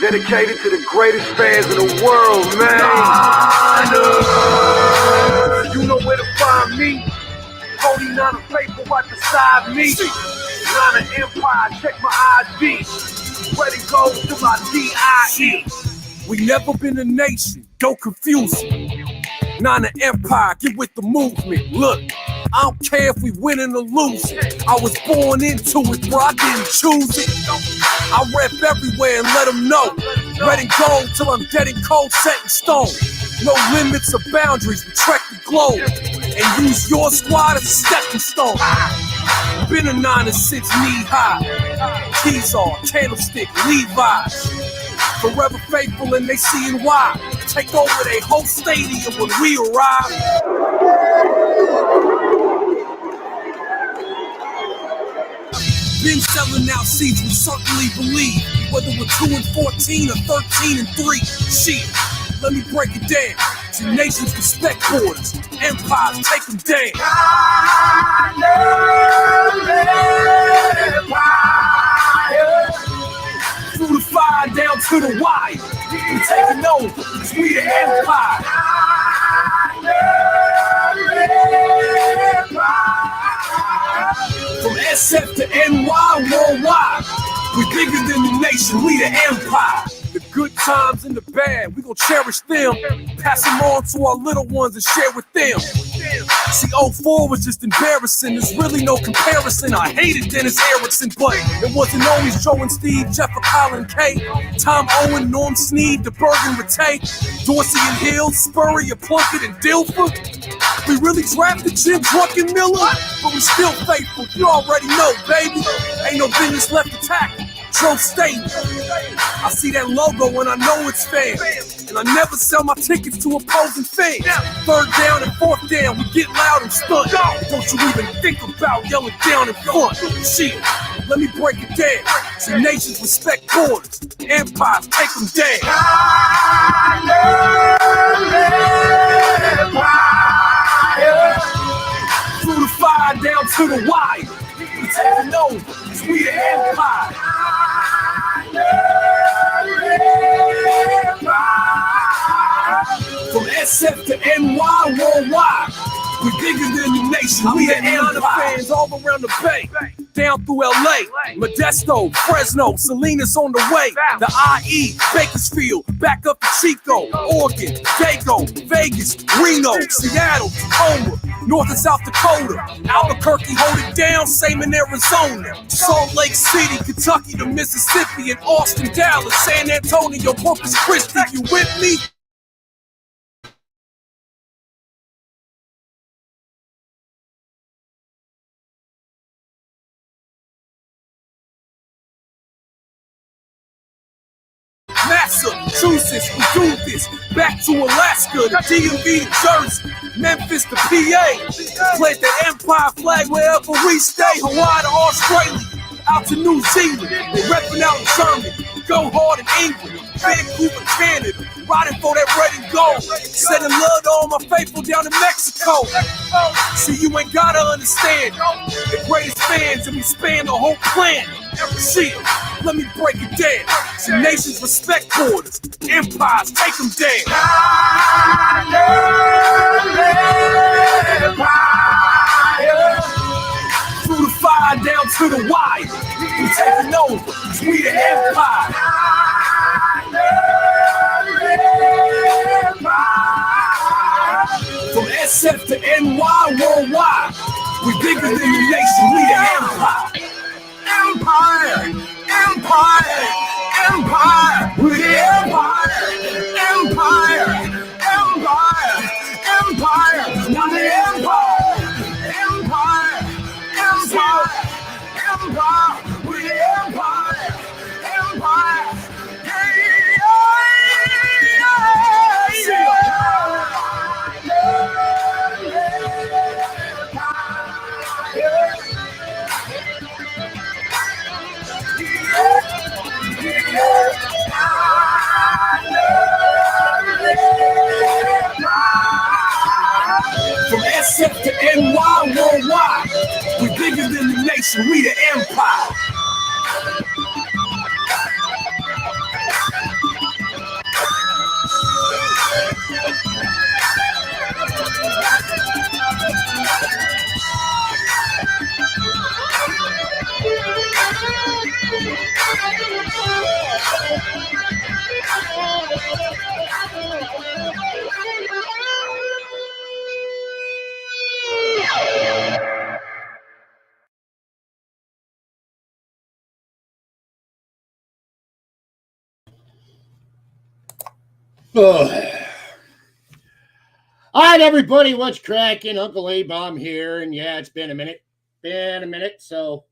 Dedicated to the greatest fans in the world, man. You know where to find me. 49 paper right beside me. Line of Empire, check my ID. Ready goes to my DIE. We never been a nation, don't confuse it. Nine of Empire, get with the movement. Look, I don't care if we winning or losing. I was born into it, bro, I didn't choose it. I rap everywhere and let them know. Red and gold till I'm dead and cold, set in stone. No limits or boundaries, we trek the globe. And use your squad as a stepping stone. Been a 9 to 6 knee high. Keys on, candlestick, Levi's. Forever faithful and they seeing why. Take over their whole stadium when we arrive. Been selling out seats, we certainly believe. Whether we're 2 and 14 or 13 and 3. Shit, let me break it down. See, nations respect borders, empires take them down. Through the fire down to the wire, we taking over, cause we the empire. From SF to NY worldwide, we bigger than the nation, we the empire. The good times and the bad, we gon' cherish them. Pass them on to our little ones and share with them. See, 04 was just embarrassing, there's really no comparison. I hated Dennis Erickson, but it wasn't always Joe and Steve, Jeff or Colin K. Tom Owen, Norm Sneed, DeBerg and Rattay, Dorsey and Hill, Spurrier, Plunkett and Dilfer. We really drafted Jim Drunken Miller, but we still faithful, you already know, baby. Ain't no business left to tackle. True statement. I see that logo and I know it's fans. And I never sell my tickets to opposing fans. Third down and fourth down, we get loud and stunt. Don't you even think about yelling down in front. Shit, let me break it down. See, nations respect borders, empires take them down. Through the fire down to the wire, we taking over, cause we the empire. From SF to NY worldwide, we bigger than the nation, we the empire. Fans all around the bay, down through LA, Modesto, Fresno, Salinas on the way, the IE, Bakersfield, back up to Chico, Oregon, Dago, Vegas, Reno, Seattle, Tacoma, North and South Dakota, Albuquerque, hold it down, same in Arizona, Salt Lake City, Kentucky to Mississippi, and Austin, Dallas, San Antonio, Corpus Christi, you with me? Massachusetts, we do this. Back to Alaska, the DMV to Jersey, Memphis to PA. Plant the Empire flag wherever we stay. Hawaii to Australia, out to New Zealand. They repping out in Germany, go hard in England, Vancouver, Canada, riding for that red and gold. Sending love to all my faithful down in Mexico. See, you ain't gotta understand. The greatest fans, and we span the whole planet. See, let me break it down. See, nations respect borders, empires take them down. Through the fire down to the wire, we taking over, cause we the empire. From SF to NY worldwide, we bigger than the nation, we the empire. Empire, empire, empire, we the empire. Empire, empire, empire, now the empire. Empire, empire, empire, we the empire. Empire, hey, from SF to NY worldwide, we bigger than the nation, we the empire. All right, everybody, what's cracking? Uncle A-Bomb here, and yeah, it's been a minute. So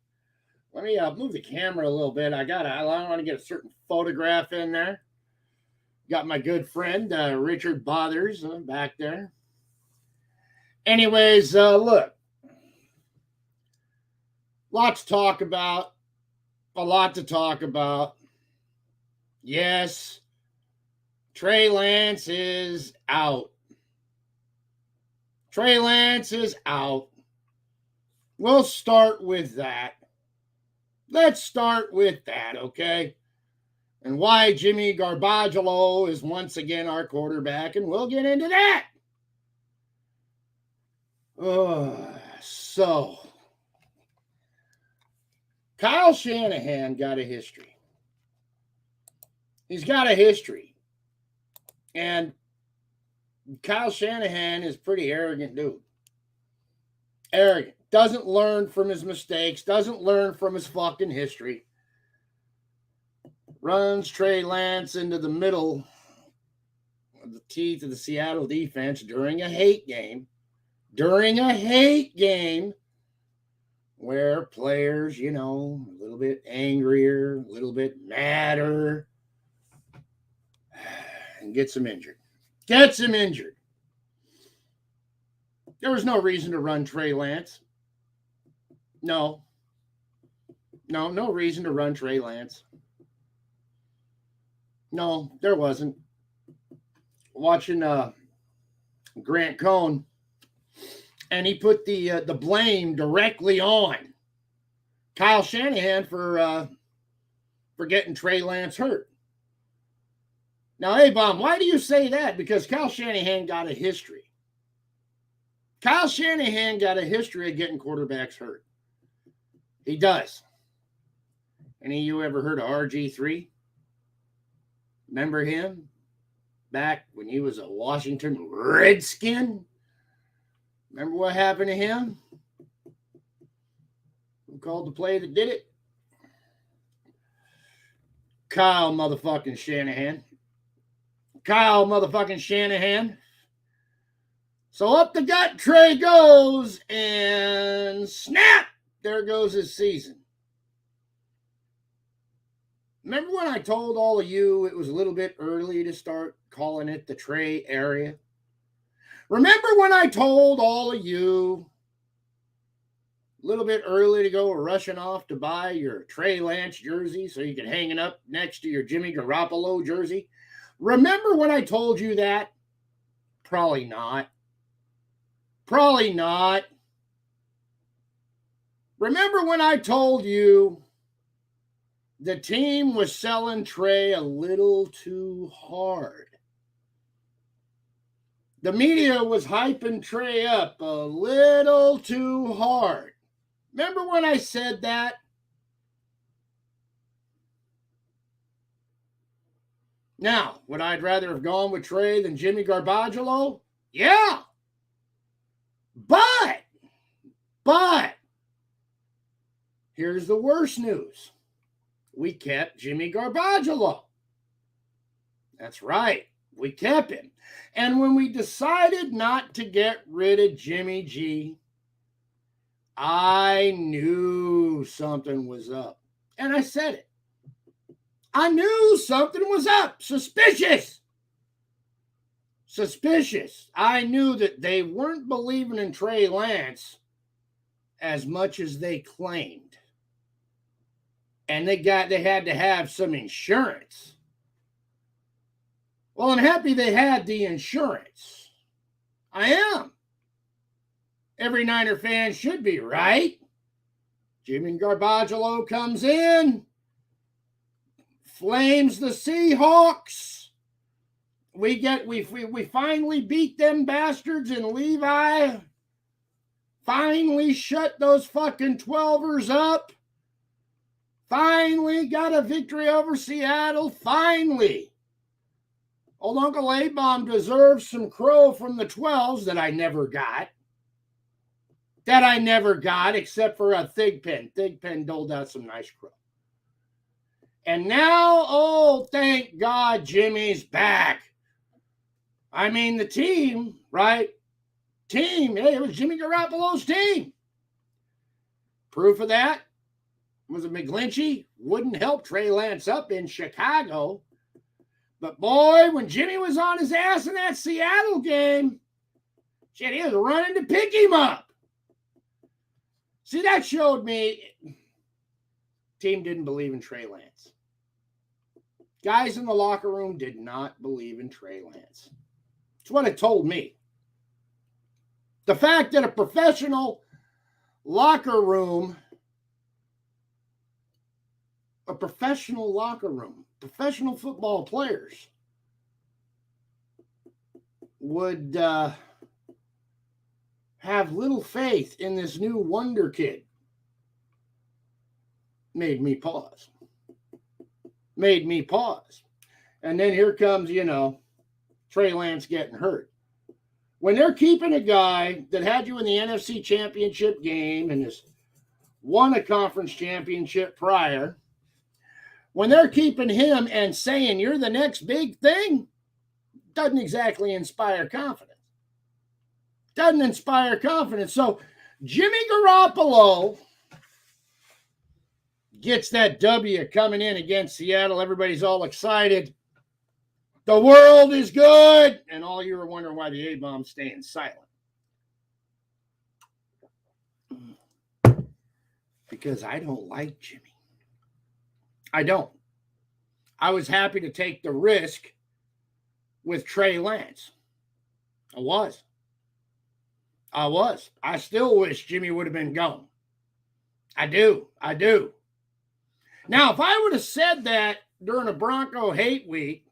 let me move the camera a little bit. I want to get a certain photograph in there. Got my good friend Richard Bothers back there. Anyways, look, a lot to talk about. Yes, Trey Lance is out. We'll start with that. Let's start with that, okay? And why Jimmy Garbaggio is once again our quarterback, and we'll get into that. So, Kyle Shanahan got a history. He's got a history. And Kyle Shanahan is a pretty arrogant dude. Arrogant. Doesn't learn from his mistakes. Doesn't learn from his fucking history. Runs Trey Lance into the middle of the teeth of the Seattle defense during a hate game. Where players, a little bit angrier, a little bit madder, and gets him injured. There was no reason to run Trey Lance. No reason to run Trey Lance. No, there wasn't. Watching Grant Cohn, and he put the blame directly on Kyle Shanahan for getting Trey Lance hurt. Now, A-Bomb, why do you say that? Because Kyle Shanahan got a history. Kyle Shanahan got a history of getting quarterbacks hurt. He does. Any of you ever heard of RG3? Remember him? Back when he was a Washington Redskin? Remember what happened to him? Who called the play that did it? Kyle motherfucking Shanahan. So up the gut Trey goes, and snap! There goes his season. Remember when I told all of you it was a little bit early to start calling it the Trey area? Remember when I told all of you a little bit early to go rushing off to buy your Trey Lance jersey so you could hang it up next to your Jimmy Garoppolo jersey? Remember when I told you that? Probably not. Remember when I told you the team was selling Trey a little too hard? The media was hyping Trey up a little too hard. Remember when I said that? Now, would I rather have gone with Trey than Jimmy Garbaggio? Yeah. But, here's the worst news. We kept Jimmy Garbaggio. That's right. We kept him. And when we decided not to get rid of Jimmy G, I knew something was up. And I said it. I knew something was up. Suspicious. I knew that they weren't believing in Trey Lance as much as they claimed. And they had to have some insurance. Well, I'm happy they had the insurance. I am. Every Niner fan should be, right? Jimmy Garbaggio comes in, flames the Seahawks. We finally beat them bastards, and Levi finally shut those fucking 12ers up. Finally got a victory over Seattle. Finally. Old Uncle A-Bomb deserves some crow from the 12s that I never got. Except for a Thigpen. Thigpen doled out some nice crow. And now, oh, thank God Jimmy's back. I mean, the team, right? Hey, it was Jimmy Garoppolo's team. Proof of that was a McGlinchey wouldn't help Trey Lance up in Chicago. But boy, when Jimmy was on his ass in that Seattle game, shit, he was running to pick him up. See, that showed me team didn't believe in Trey Lance. Guys in the locker room did not believe in Trey Lance. It's what it told me. The fact that a professional locker room, professional football players would have little faith in this new wonder kid made me pause. And then here comes, Trey Lance getting hurt. When they're keeping a guy that had you in the NFC Championship game and has won a conference championship prior, when they're keeping him and saying you're the next big thing, doesn't exactly inspire confidence. So Jimmy Garoppolo gets that W coming in against Seattle. Everybody's all excited. The world is good. And all you were wondering why the A-bomb's staying silent. Because I don't like Jimmy. I don't. I was happy to take the risk with Trey Lance. I was. I still wish Jimmy would have been gone. I do. Now, if I would have said that during a Bronco hate week,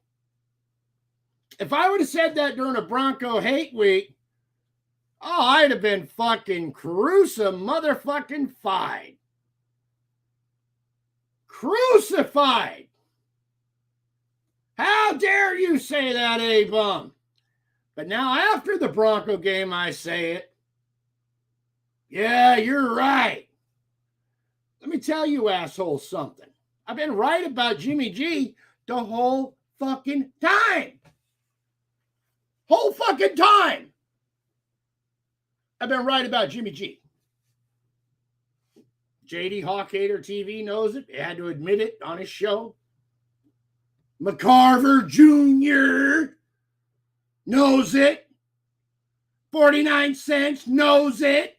I'd have been fucking crucified. How dare you say that, A-Bum? But now after the Bronco game, I say it. Yeah, you're right. Let me tell you assholes something. I've been right about Jimmy G the whole fucking time. I've been right about Jimmy G. JD Hawkhater TV knows it. He had to admit it on his show. McCarver Jr. knows it. 49 Cents knows it.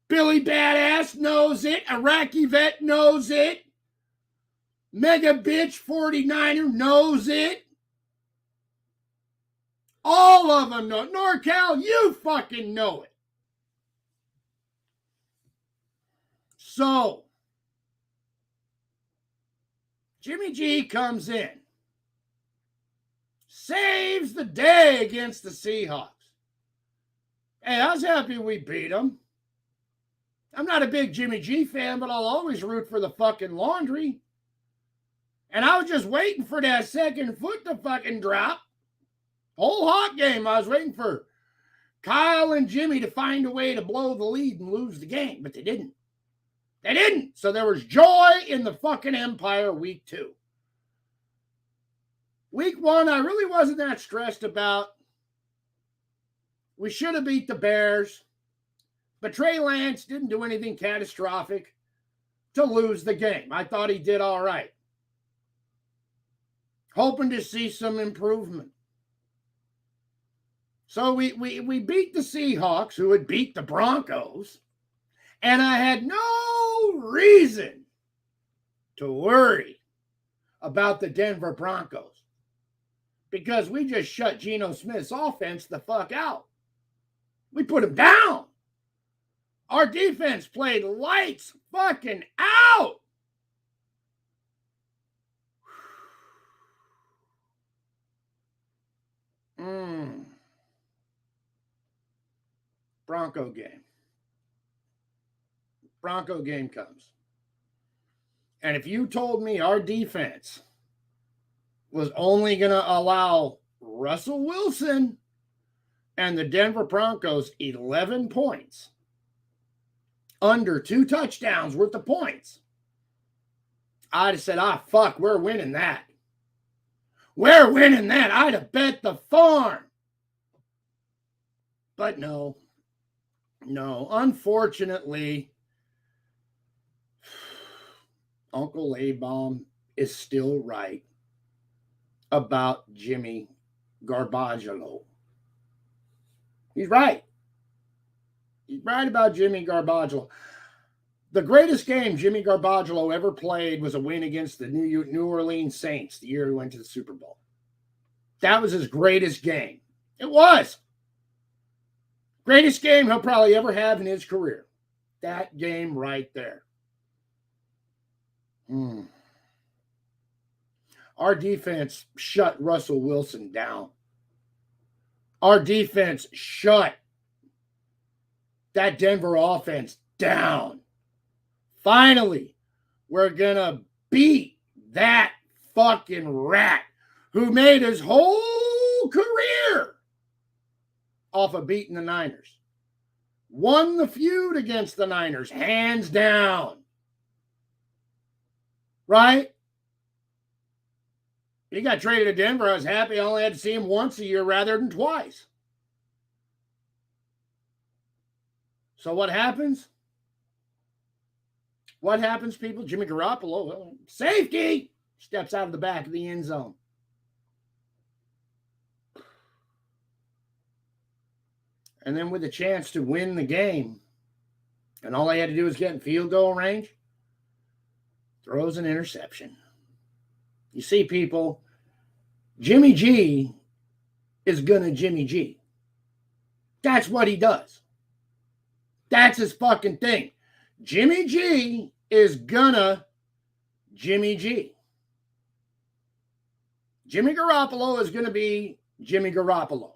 Billy Badass knows it. Iraqi Vet knows it. Mega Bitch 49er knows it. All of them know. NorCal, you fucking know it. So, Jimmy G comes in. Saves the day against the Seahawks. Hey, I was happy we beat them. I'm not a big Jimmy G fan, but I'll always root for the fucking laundry. And I was just waiting for that second foot to fucking drop. Whole hot game, I was waiting for Kyle and Jimmy to find a way to blow the lead and lose the game, but they didn't. So there was joy in the fucking Empire week 2. Week 1, I really wasn't that stressed about. We should have beat the Bears. But Trey Lance didn't do anything catastrophic to lose the game. I thought he did all right. Hoping to see some improvement. So we beat the Seahawks, who had beat the Broncos. And I had no reason to worry about the Denver Broncos. Because we just shut Geno Smith's offense the fuck out. We put him down. Our defense played lights fucking out. Bronco game comes. And if you told me our defense was only going to allow Russell Wilson and the Denver Broncos 11 points, under 2 touchdowns worth of points, I'd have said, fuck, we're winning that. We're winning that. I'd have bet the farm. But no. Unfortunately, Uncle A-Bomb is still right about Jimmy Garbaggio. He's right. He's right about Jimmy Garbaggio. The greatest game Jimmy Garbaggio ever played was a win against the New Orleans Saints the year he went to the Super Bowl. That was his greatest game. It was. Greatest game he'll probably ever have in his career. That game right there. Our defense shut Russell Wilson down. Our defense shut that Denver offense down. Finally, we're going to beat that fucking rat who made his whole career off of beating the Niners. Won the feud against the Niners, hands down. Right? He got traded to Denver. I was happy I only had to see him once a year rather than twice. So what happens? What happens, people? Jimmy Garoppolo, safety, steps out of the back of the end zone. And then with a chance to win the game, and all I had to do was get in field goal range, throws an interception. You see, people, Jimmy G is gonna Jimmy G. That's what he does. That's his fucking thing. Jimmy G is gonna Jimmy G. Jimmy Garoppolo is gonna be Jimmy Garoppolo.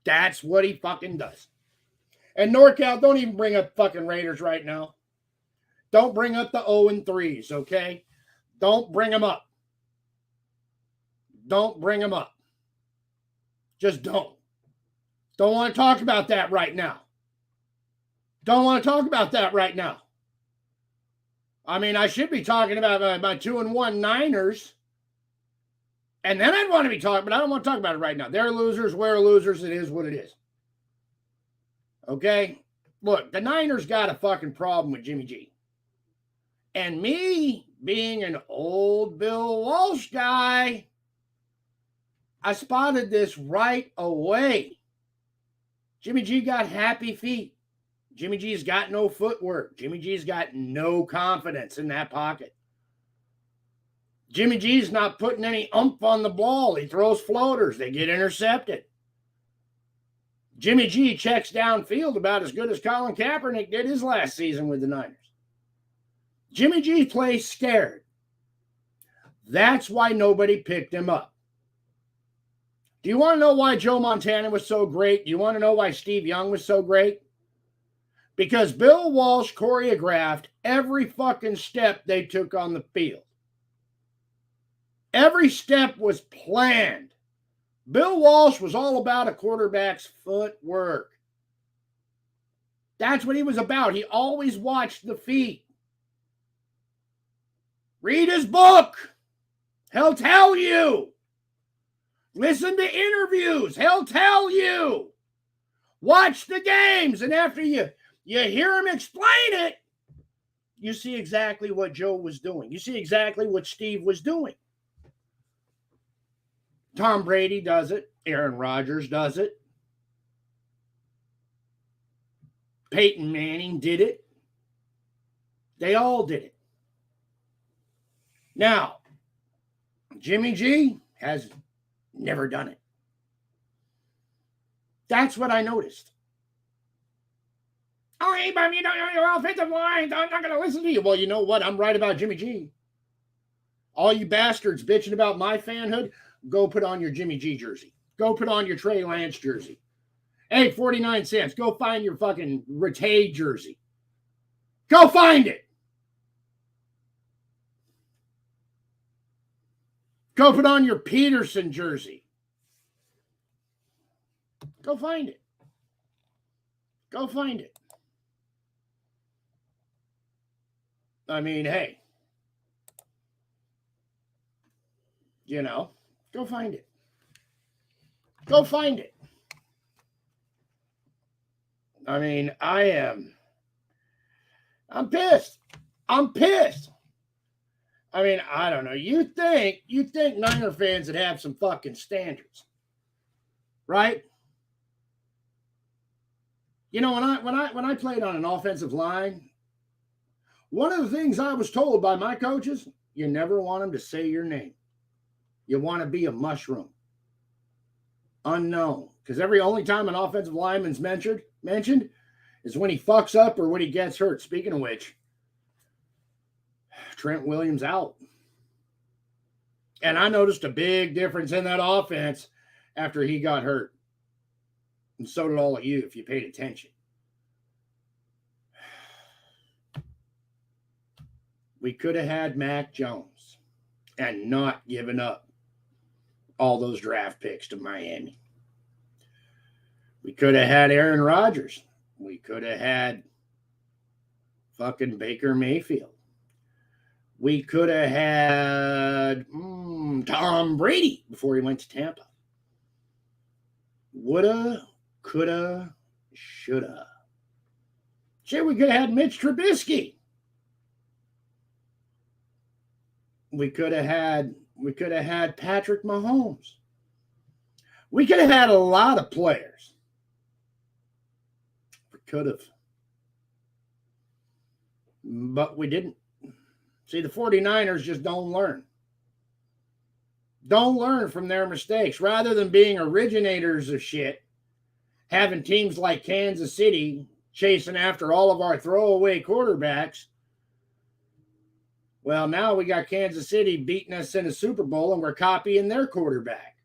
That's what he fucking does. And NorCal, don't even bring up fucking Raiders right now. Don't bring up the 0-3s, okay? Don't bring them up. Don't bring them up. Just don't. Don't want to talk about that right now. Don't want to talk about that right now. I mean, I should be talking about my 2-1 Niners. And then I'd want to be talking, but I don't want to talk about it right now. They're losers. We're losers. It is what it is. Okay? Look, the Niners got a fucking problem with Jimmy G. And me being an old Bill Walsh guy, I spotted this right away. Jimmy G got happy feet. Jimmy G's got no footwork. Jimmy G's got no confidence in that pocket. Jimmy G's not putting any oomph on the ball. He throws floaters. They get intercepted. Jimmy G checks downfield about as good as Colin Kaepernick did his last season with the Niners. Jimmy G plays scared. That's why nobody picked him up. Do you want to know why Joe Montana was so great? Do you want to know why Steve Young was so great? Because Bill Walsh choreographed every fucking step they took on the field. Every step was planned. Bill Walsh was all about a quarterback's footwork. That's what he was about. He always watched the feet. Read his book. He'll tell you. Listen to interviews. He'll tell you. Watch the games. And after you hear him explain it, you see exactly what Joe was doing. You see exactly what Steve was doing. Tom Brady does it. Aaron Rodgers does it. Peyton Manning did it. They all did it. Now, Jimmy G has never done it. That's what I noticed. Oh, hey, Bob, you don't know your offensive line. I'm not going to listen to you. Well, you know what? I'm right about Jimmy G. All you bastards bitching about my fanhood, go put on your Jimmy G jersey. Go put on your Trey Lance jersey. Hey, 49 cents. Go find your fucking Rattay jersey. Go find it. Go put on your Peterson jersey. Go find it. Go find it. I mean, hey. You know, Go find it. Go find it. I mean, I'm pissed. I'm pissed. I mean, I don't know. You think Niner fans would have some fucking standards, right? You know, when I played on an offensive line, one of the things I was told by my coaches, you never want them to say your name. You want to be a mushroom. Unknown. Because only time an offensive lineman's mentioned is when he fucks up or when he gets hurt. Speaking of which, Trent Williams out. And I noticed a big difference in that offense after he got hurt. And so did all of you if you paid attention. We could have had Mac Jones and not given up all those draft picks to Miami. We could have had Aaron Rodgers. We could have had fucking Baker Mayfield. We could have had Tom Brady before he went to Tampa. Woulda, coulda, shoulda. Shit, we could have had Mitch Trubisky. We could have had Patrick Mahomes. We could have had a lot of players. We could have. But we didn't. See, the 49ers just don't learn. Don't learn from their mistakes. Rather than being originators of shit, having teams like Kansas City chasing after all of our throwaway quarterbacks, well, now we got Kansas City beating us in a Super Bowl and we're copying their quarterback.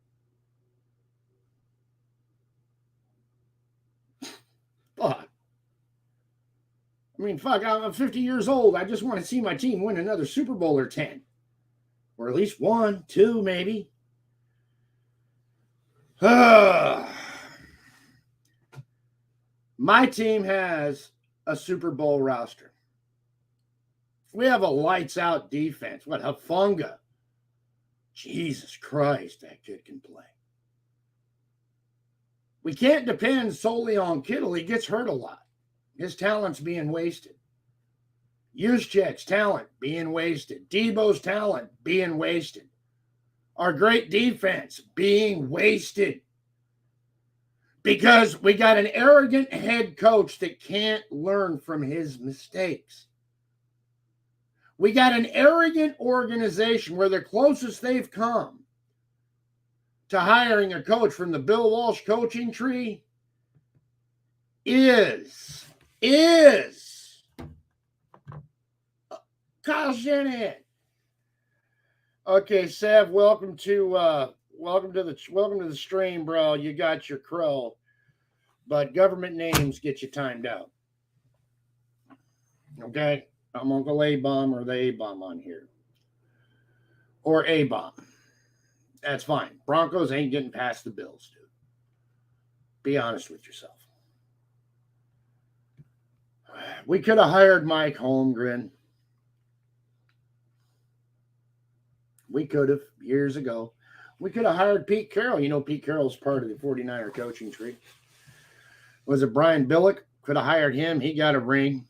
Fuck. I mean, fuck, I'm 50 years old. I just want to see my team win another Super Bowl or 10. Or at least 1, 2, maybe. My team has a Super Bowl roster. We have a lights-out defense. What, Hufanga? Jesus Christ, that kid can play. We can't depend solely on Kittle. He gets hurt a lot. His talent's being wasted. Juszczyk's talent being wasted. Debo's talent being wasted. Our great defense being wasted. Because we got an arrogant head coach that can't learn from his mistakes. We got an arrogant organization where the closest they've come to hiring a coach from the Bill Walsh coaching tree is Kyle Shanahan. Okay, Sav, welcome to the stream, bro. You got your crow, but government names get you timed out. Okay, I'm Uncle A-Bomb or the A-Bomb on here, or A-Bomb. That's fine. Broncos ain't getting past the Bills, dude. Be honest with yourself. We could have hired Mike Holmgren. We could have, years ago. We could have hired Pete Carroll. You know, Pete Carroll's part of the 49er coaching tree. Was it Brian Billick? Could have hired him. He got a ring.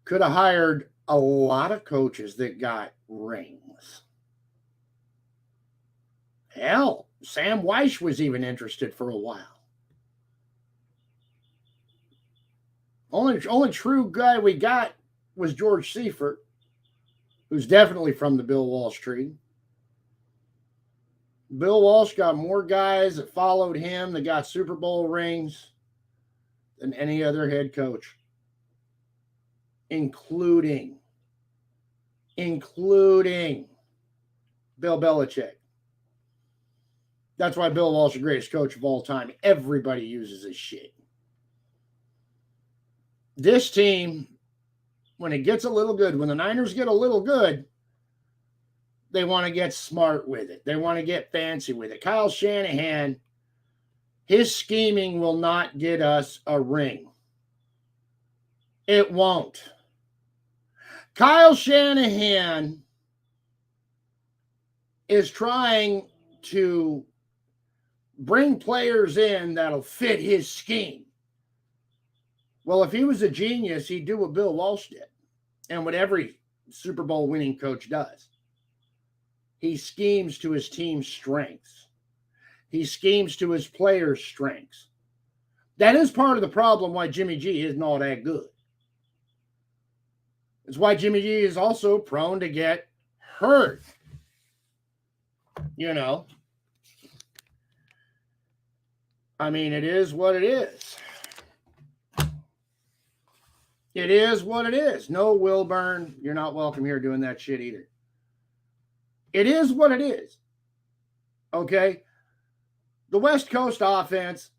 Could have hired a lot of coaches that got rings. Hell, Sam Weiss was even interested for a while. Only true guy we got was George Seifert, who's definitely from the Bill Walsh tree. Bill Walsh got more guys that followed him that got Super Bowl rings than any other head coach, including Bill Belichick. That's why Bill Walsh is the greatest coach of all time. Everybody uses his shit. This team, when it gets a little good, when the Niners get a little good, they want to get smart with it. They want to get fancy with it. Kyle Shanahan, his scheming will not get us a ring. It won't. Kyle Shanahan is trying to bring players in that'll fit his scheme. Well, if he was a genius, he'd do what Bill Walsh did and what every Super Bowl winning coach does. He schemes to his team's strengths. He schemes to his players' strengths. That is part of the problem why Jimmy G isn't all that good. It's why Jimmy G is also prone to get hurt. You know, I mean, it is what it is. It is what it is. No, Wilburn, you're not welcome here doing that shit either. It is what it is. Okay? The West Coast offense,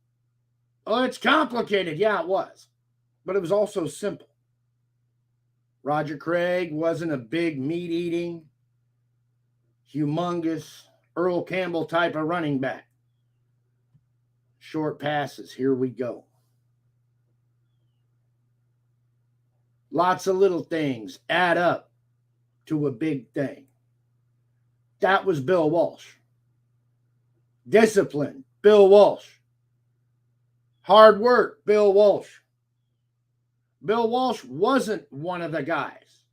well, it's complicated. Yeah, it was. But it was also simple. Roger Craig wasn't a big meat-eating, humongous Earl Campbell type of running back. Short passes. Here we go. Lots of little things add up to a big thing. That was Bill Walsh. Discipline, Bill Walsh. Hard work, Bill Walsh. Bill Walsh wasn't one of the guys.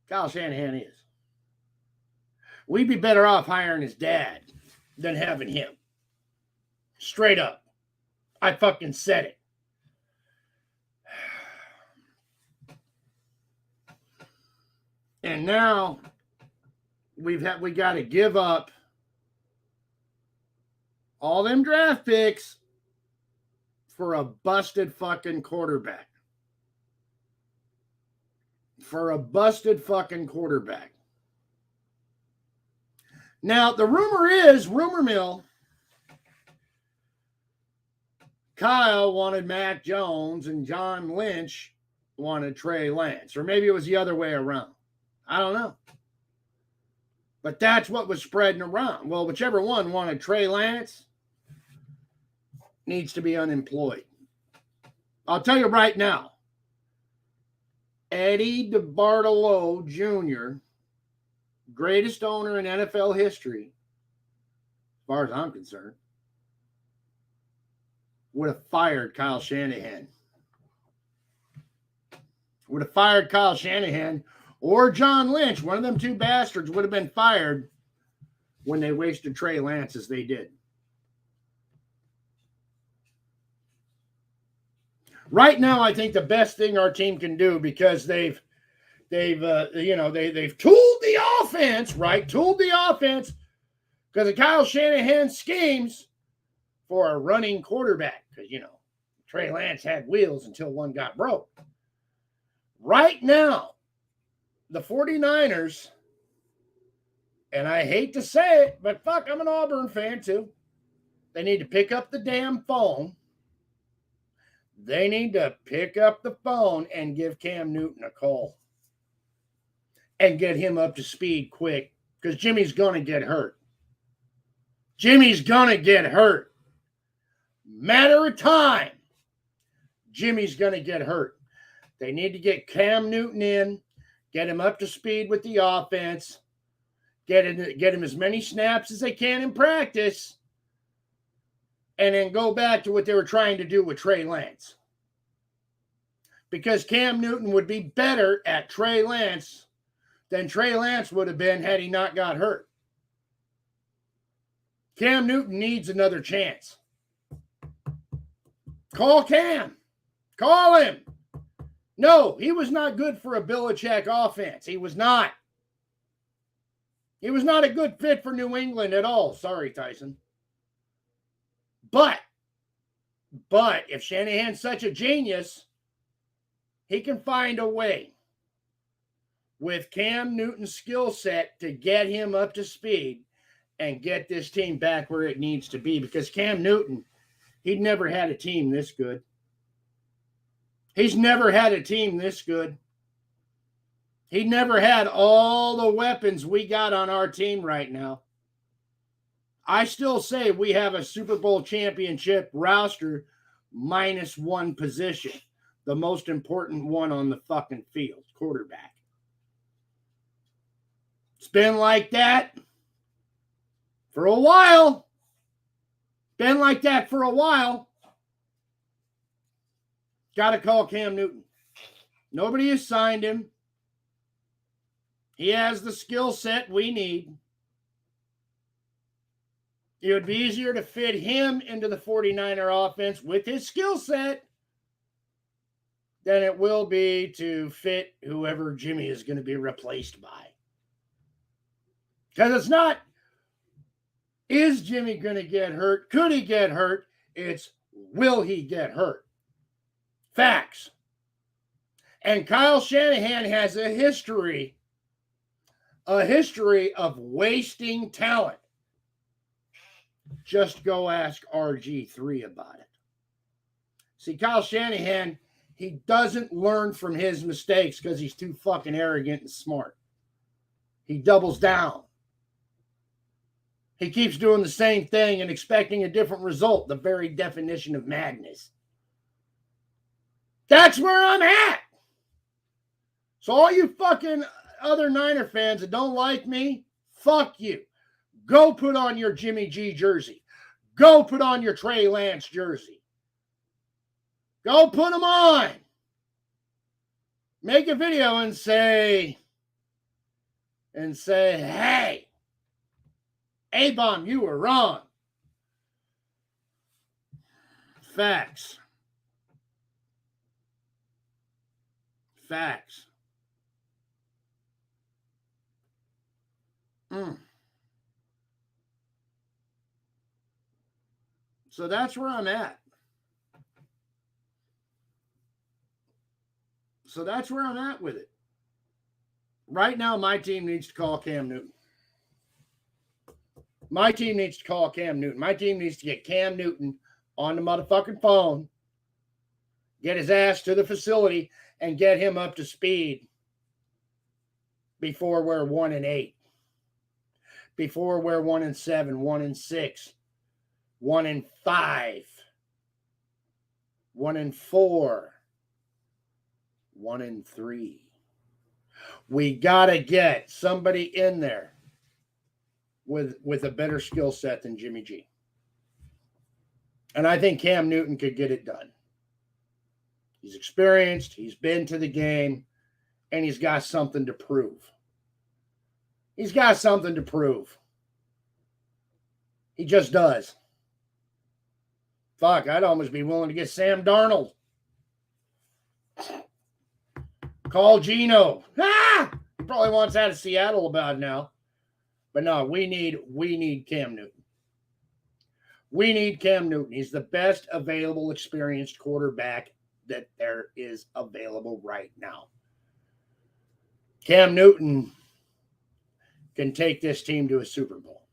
Kyle Shanahan is. We'd be better off hiring his dad than having him. Straight up. I fucking said it. And now we got to give up all them draft picks for a busted fucking quarterback. For a busted fucking quarterback. Now, the rumor mill, Kyle wanted Mac Jones and John Lynch wanted Trey Lance. Or maybe it was the other way around. I don't know. But that's what was spreading around. Well, whichever one wanted Trey Lance needs to be unemployed. I'll tell you right now, Eddie DeBartolo Jr., greatest owner in NFL history, as far as I'm concerned, would have fired Kyle Shanahan. Would have fired Kyle Shanahan or John Lynch. One of them two bastards would have been fired when they wasted Trey Lance as they did. Right now, I think the best thing our team can do, because they've tooled the offense, right? Tooled the offense because of Kyle Shanahan's schemes for a running quarterback. Because, Trey Lance had wheels until one got broke. Right now, the 49ers, and I hate to say it, but fuck, I'm an Auburn fan too. They need to pick up the damn phone. They need to pick up the phone and give Cam Newton a call and get him up to speed quick, because Jimmy's going to get hurt. Jimmy's going to get hurt. Matter of time. Jimmy's going to get hurt. They need to get Cam Newton in, get him up to speed with the offense, get him as many snaps as they can in practice, and then go back to what they were trying to do with Trey Lance. Because Cam Newton would be better at Trey Lance than Trey Lance would have been had he not got hurt. Cam Newton needs another chance. Call Cam. Call him. No, he was not good for a Belichick offense. He was not. He was not a good fit for New England at all. Sorry, Tyson. But if Shanahan's such a genius, he can find a way with Cam Newton's skill set to get him up to speed and get this team back where it needs to be. Because Cam Newton, he'd never had a team this good. He's never had a team this good. He never had all the weapons we got on our team right now. I still say we have a Super Bowl championship roster minus one position. The most important one on the fucking field, quarterback. It's been like that For a while. Been like that for a while. Got to call Cam Newton. Nobody has signed him. He has the skill set we need. It would be easier to fit him into the 49er offense with his skill set than it will be to fit whoever Jimmy is going to be replaced by. Because it's not, is Jimmy going to get hurt? Could he get hurt? It's, will he get hurt? Facts. And Kyle Shanahan has a history of wasting talent. Just go ask RG3 about it. See, Kyle Shanahan, he doesn't learn from his mistakes because he's too fucking arrogant and smart. He doubles down. He keeps doing the same thing and expecting a different result, the very definition of madness. That's where I'm at. So all you fucking other Niner fans that don't like me, fuck you. Go put on your Jimmy G jersey. Go put on your Trey Lance jersey. Go put them on. Make a video and say, hey, A-Bomb, you were wrong. Facts. Facts. So that's where I'm at. So that's where I'm at with it. Right now, my team needs to call Cam Newton. My team needs to call Cam Newton. My team needs to get Cam Newton on the motherfucking phone, get his ass to the facility, and get him up to speed before we're 1-8. Before we're 1-7, 1-6, 1-5, 1-4, 1-3. We gotta get somebody in there with a better skill set than Jimmy G. And I think Cam Newton could get it done. He's experienced, he's been to the game, and he's got something to prove. He's got something to prove. He just does. Fuck, I'd almost be willing to get Sam Darnold. Call Gino. Ah! He probably wants out of Seattle about now. But no, we need Cam Newton. We need Cam Newton. He's the best available experienced quarterback that there is available right now. Cam Newton can take this team to a Super Bowl.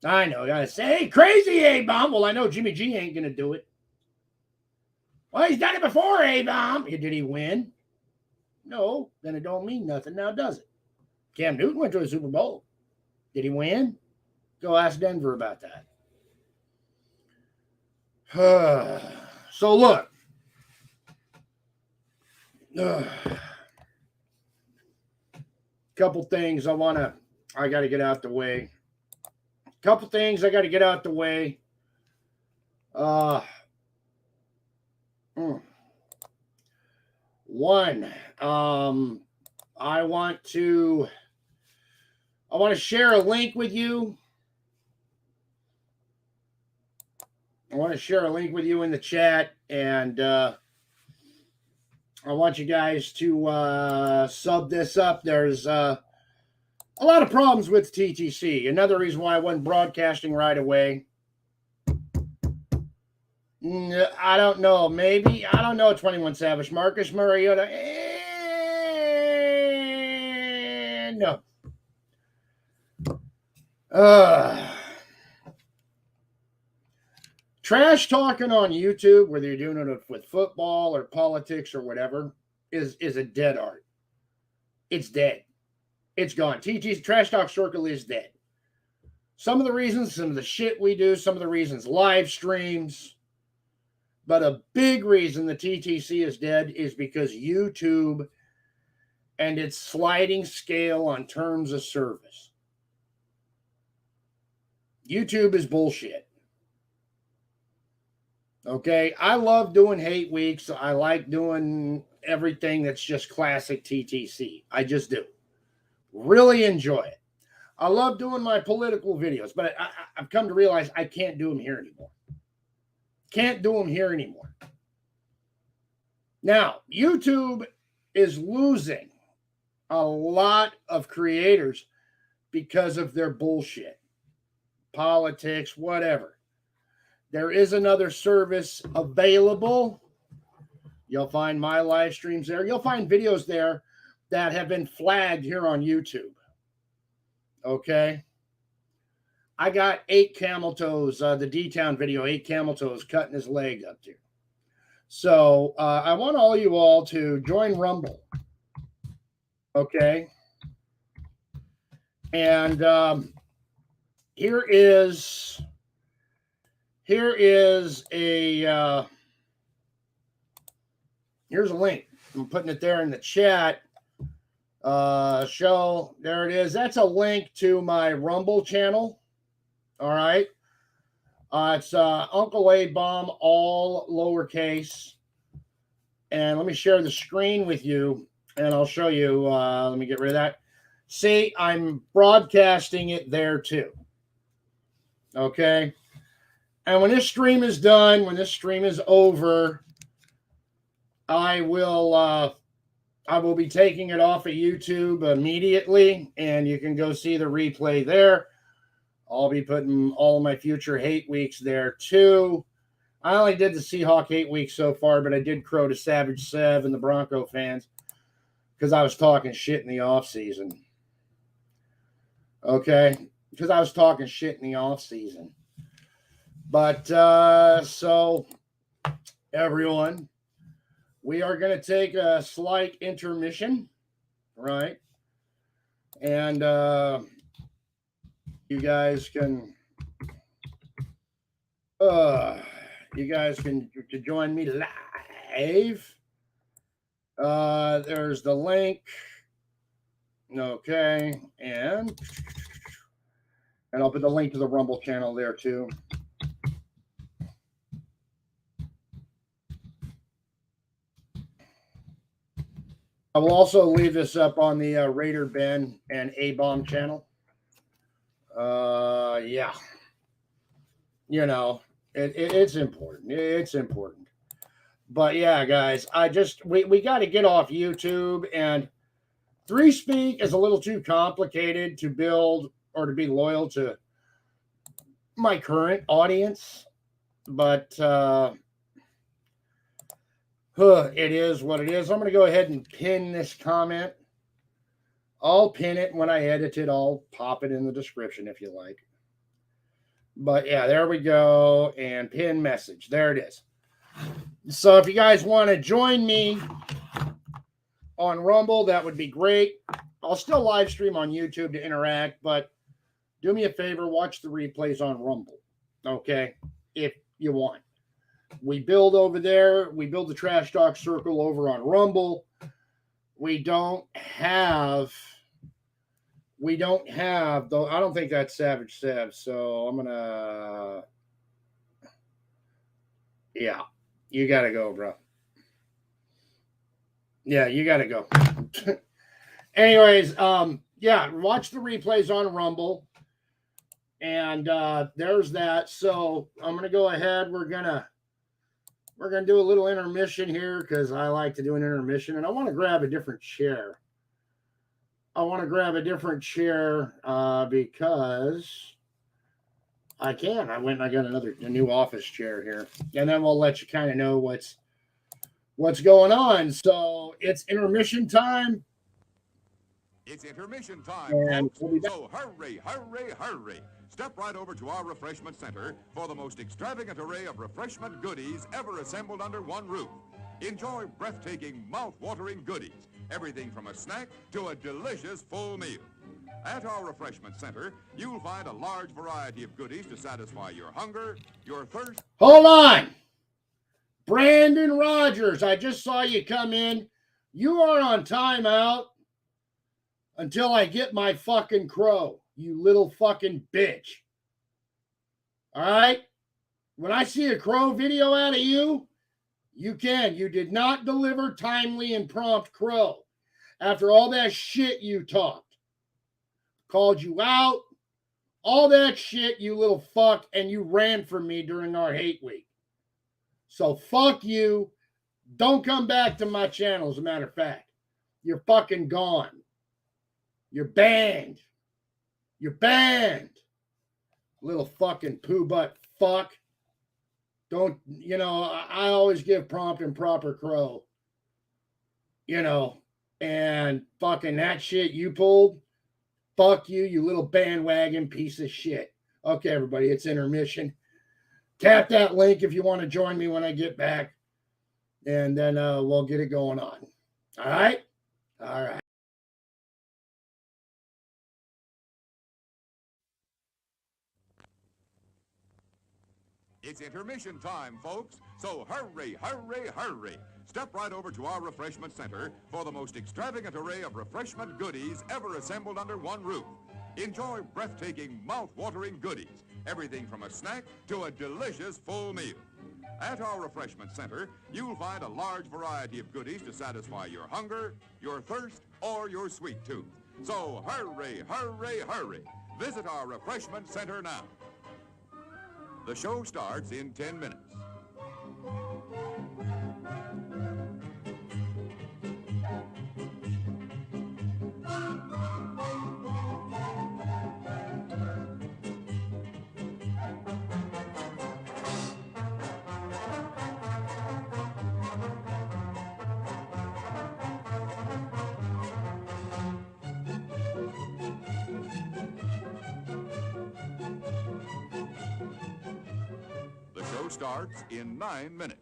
I know, you gotta say, hey, crazy A-Bomb. Well, I know Jimmy G ain't gonna do it. Well, he's done it before, A-Bomb. Did he win? No, then it don't mean nothing now, does it? Cam Newton went to a Super Bowl. Did he win? Go ask Denver about that. So look. Couple things I got to get out the way. One, I want to share a link with you. I want to share a link with you in the chat, and I want you guys to sub this up. There's a lot of problems with TTC. Another reason why I wasn't broadcasting right away. I don't know. Maybe. I don't know, 21 Savage. Marcus Mariota. No. Trash talking on YouTube, whether you're doing it with football or politics or whatever, is a dead art. It's dead. It's gone. TT's Trash Talk Circle is dead. Some of the reasons, some of the shit we do, some of the reasons, live streams. But a big reason the TTC is dead is because YouTube and its sliding scale on terms of service. YouTube is bullshit. Okay, I love doing hate weeks. I like doing everything that's just classic TTC. I just do. Really enjoy it. I love doing my political videos, but I've come to realize I can't do them here anymore. Can't do them here anymore. Now, YouTube is losing a lot of creators because of their bullshit. Politics, whatever. There is another service available. You'll find my live streams there. You'll find videos there that have been flagged here on YouTube. Okay. I got 8 camel toes, the D-Town video, 8 camel toes cutting his leg up there. So I want all you all to join Rumble. Okay. And here is a here's a link. I'm putting it there in the chat. Show, there it is. That's a link to my Rumble channel. All right. It's Uncle A Bomb, all lowercase. And let me share the screen with you, and I'll show you. Let me get rid of that. See, I'm broadcasting it there too. Okay. And when this stream is done, when this stream is over, I will be taking it off of YouTube immediately, and you can go see the replay there. I'll be putting all of my future hate weeks there too. I only did the Seahawk hate week so far, but I did crow to Savage Sev and the Bronco fans because I was talking shit in the off season. Okay, because I was talking shit in the off season. But so everyone, we are going to take a slight intermission, right? And you guys can join me live. There's the link. Okay, and I'll put the link to the Rumble channel there too. I will also leave this up on the Raider Ben and A-Bomb channel. Yeah. You know, it's important. It's important. But yeah, guys, we got to get off YouTube, and 3Speak is a little too complicated to build or to be loyal to my current audience. But it is what it is. I'm going to go ahead and pin this comment. I'll pin it when I edit it. I'll pop it in the description if you like. But yeah, there we go. And pin message. There it is. So if you guys want to join me on Rumble, that would be great. I'll still live stream on YouTube to interact, but do me a favor, watch the replays on Rumble. Okay? If you want. We build over there. We build the Trash Talk Circle over on Rumble. We don't have, though, I don't think that's Savage Sev, so I'm going to, yeah, you got to go, bro. Yeah, you got to go. Anyways, yeah, watch the replays on Rumble. And there's that. So I'm going to go ahead. We're going to do a little intermission here because I like to do an intermission. And I want to grab a different chair. Because I can. I went and I got a new office chair here. And then we'll let you kind of know what's going on. So it's intermission time. It's intermission time, And folks. So hurry, hurry, hurry. Step right over to our refreshment center for the most extravagant array of refreshment goodies ever assembled under one roof. Enjoy breathtaking, mouth-watering goodies. Everything from a snack to a delicious full meal. At our refreshment center, you'll find a large variety of goodies to satisfy your hunger, your thirst. Hold on. Brandon Rogers, I just saw you come in. You are on timeout until I get my fucking crow, you little fucking bitch. All right? When I see a crow video out of you, you can. You did not deliver timely and prompt crow. After all that shit you talked, called you out, all that shit, you little fuck, and you ran from me during our hate week. So fuck you. Don't come back to my channel, as a matter of fact. You're fucking gone. You're banned. You're banned. Little fucking poo butt fuck. Don't, I always give prompt and proper crow. And fucking that shit you pulled, fuck you, you little bandwagon piece of shit. Okay, everybody, it's intermission. Tap that link if you want to join me when I get back. And then we'll get it going on. All right? All right. It's intermission time, folks. So hurry, hurry, hurry. Step right over to our refreshment center for the most extravagant array of refreshment goodies ever assembled under one roof. Enjoy breathtaking, mouth-watering goodies. Everything from a snack to a delicious full meal. At our refreshment center, you'll find a large variety of goodies to satisfy your hunger, your thirst, or your sweet tooth. So hurry, hurry, hurry. Visit our refreshment center now. The show starts in 10 minutes. The show starts in 9 minutes.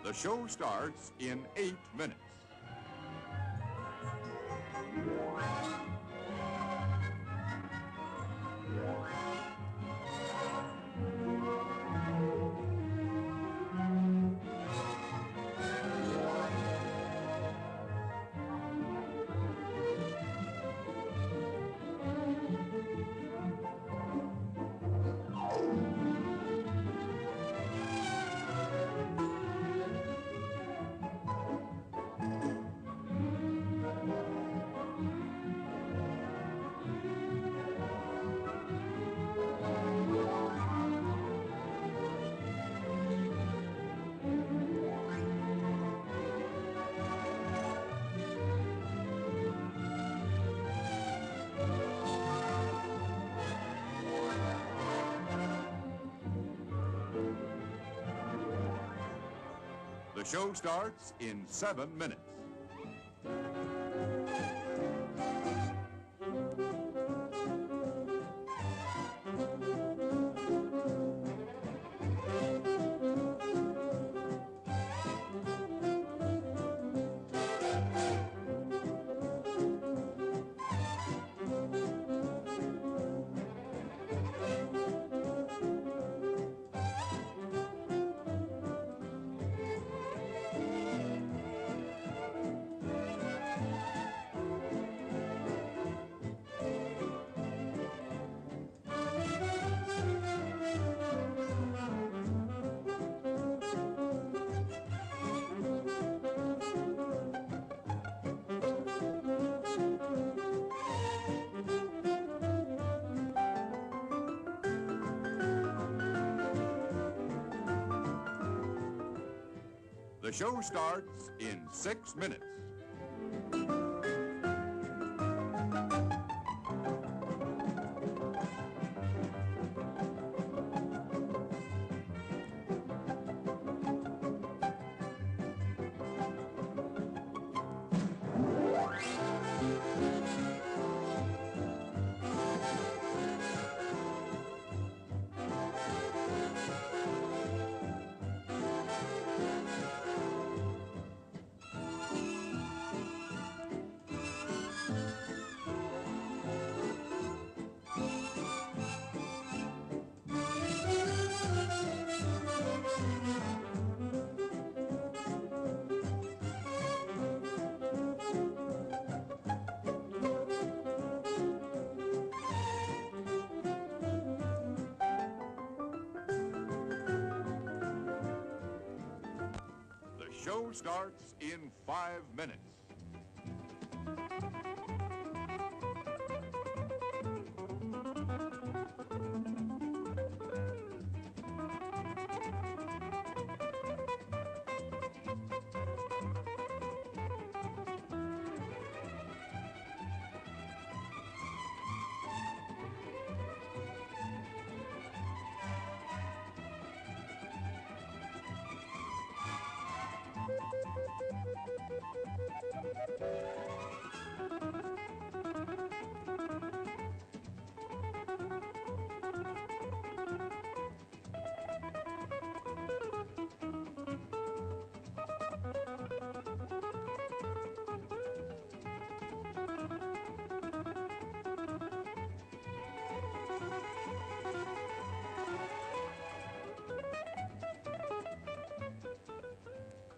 The show starts in 8 minutes. The show starts in 7 minutes. The show starts in 6 minutes. The show starts in 5 minutes.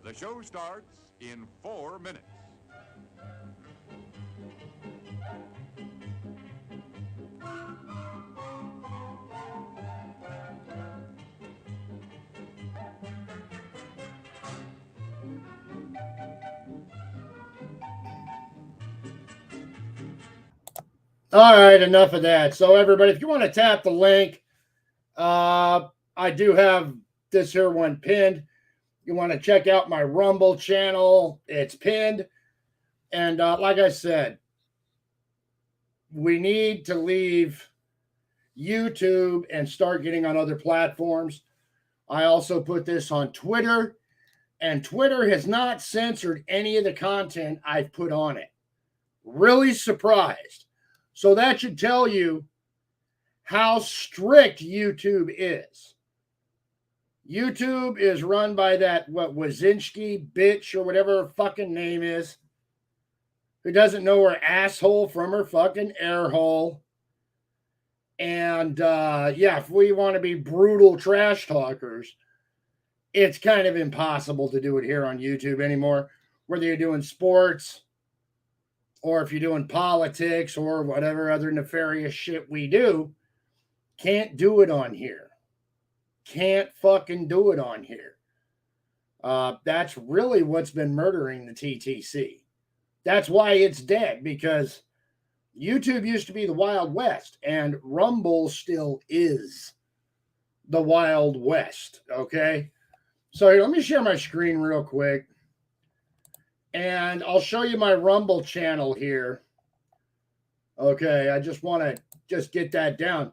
The show starts in 4 minutes. All right, enough of that. So everybody, if you want to tap the link, I do have this here one pinned. You want to check out my Rumble channel, it's pinned. And like I said, we need to leave YouTube and start getting on other platforms. I also put this on Twitter, and Twitter has not censored any of the content I've put on it. Really surprised. So that should tell you how strict YouTube is. YouTube is run by that, Wazinski bitch or whatever her fucking name is, who doesn't know her asshole from her fucking air hole. And yeah, if we want to be brutal trash talkers, it's kind of impossible to do it here on YouTube anymore, whether you're doing sports or if you're doing politics or whatever other nefarious shit we do. Can't do it on here. Can't fucking do it on here. That's really what's been murdering the TTC. That's why it's dead, because YouTube used to be the Wild West, and Rumble still is the Wild West, okay? So here, let me share my screen real quick, and I'll show you my Rumble channel here. Okay, I just want to just get that down.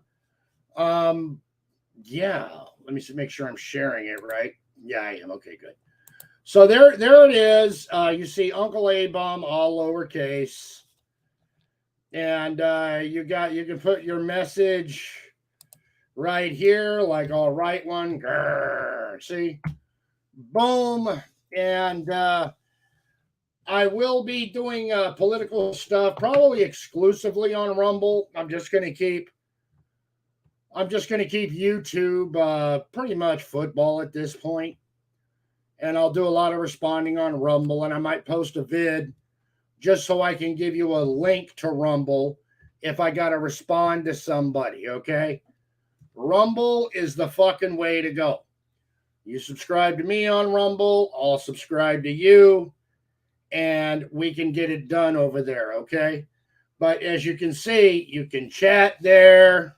Yeah, let me make sure I'm sharing it right. Yeah, I am. Okay, good. So there it is. You see Uncle A-Bum all lowercase. And you can put your message right here, like I'll write one. Grrr, see? Boom. And I will be doing political stuff, probably exclusively on Rumble. I'm just going to keep YouTube pretty much football at this point. And I'll do a lot of responding on Rumble, and I might post a vid just so I can give you a link to Rumble if I got to respond to somebody, okay? Rumble is the fucking way to go. You subscribe to me on Rumble, I'll subscribe to you, and we can get it done over there, okay? But as you can see, you can chat there.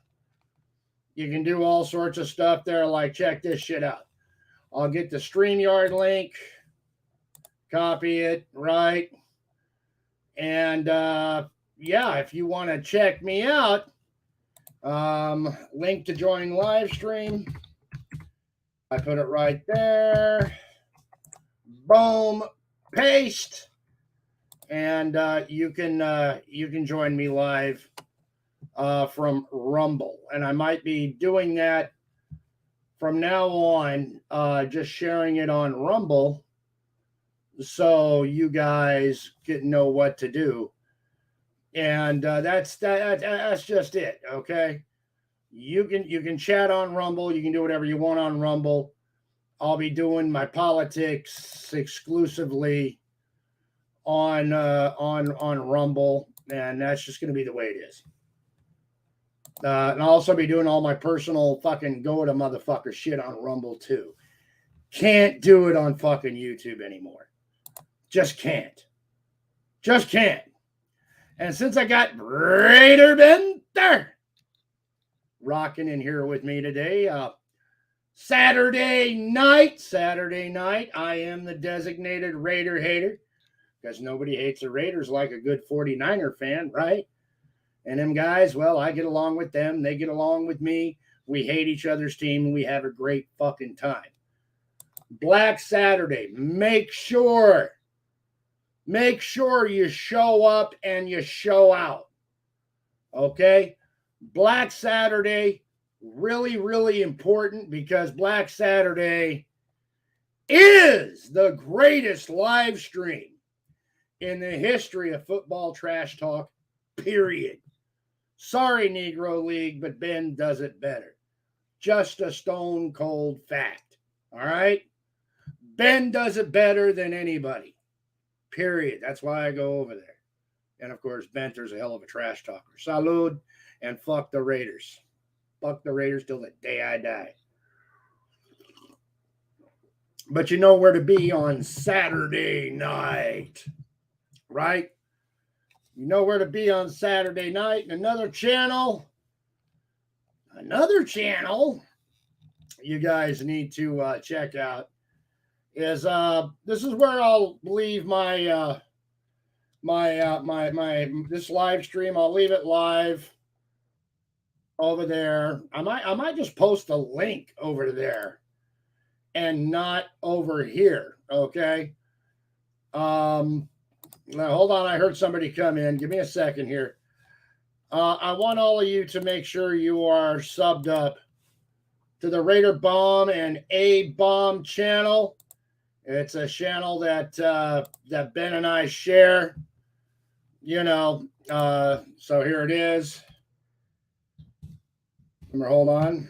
You can do all sorts of stuff there, like check this shit out. I'll get the StreamYard link. copy it, right? And yeah, if you want to check me out, link to join live stream. I put it right there. Boom, paste, and you can join me live from Rumble, and I might be doing that from now on, just sharing it on Rumble, so you guys can know what to do. And that's just it. Okay, you can chat on Rumble. You can do whatever you want on Rumble. I'll be doing my politics exclusively on Rumble, and that's just going to be the way it is. And I'll also be doing all my personal fucking go to motherfucker shit on Rumble too. Can't do it on fucking YouTube anymore. Just can't. Just can't. And since I got Raider Bender rocking in here with me today, Saturday night, I am the designated Raider hater, because nobody hates the Raiders like a good 49er fan, right? And them guys, well, I get along with them. They get along with me. We hate each other's team, and we have a great fucking time. Black Saturday, make sure you show up and you show out. Okay? Black Saturday, really, really important, because Black Saturday is the greatest live stream in the history of football trash talk, period. Sorry, Negro League, but Ben does it better. Just a stone cold fact. All right? Ben does it better than anybody, period. That's why I go over there. And of course, Benter's a hell of a trash talker. Salud, and fuck the Raiders. Fuck the Raiders till the day I die. But you know where to be on Saturday night, right? You know where to be on Saturday night. And another channel you guys need to check out is this is where I'll leave my this live stream. I'll leave it live over there. I might just post a link over there and not over here. Okay. Now hold on. I heard somebody come in. Give me a second here. I want all of you to make sure you are subbed up to the Raider Bomb and A Bomb channel. It's a channel that Ben and I share. You know, so here it is. Hold on.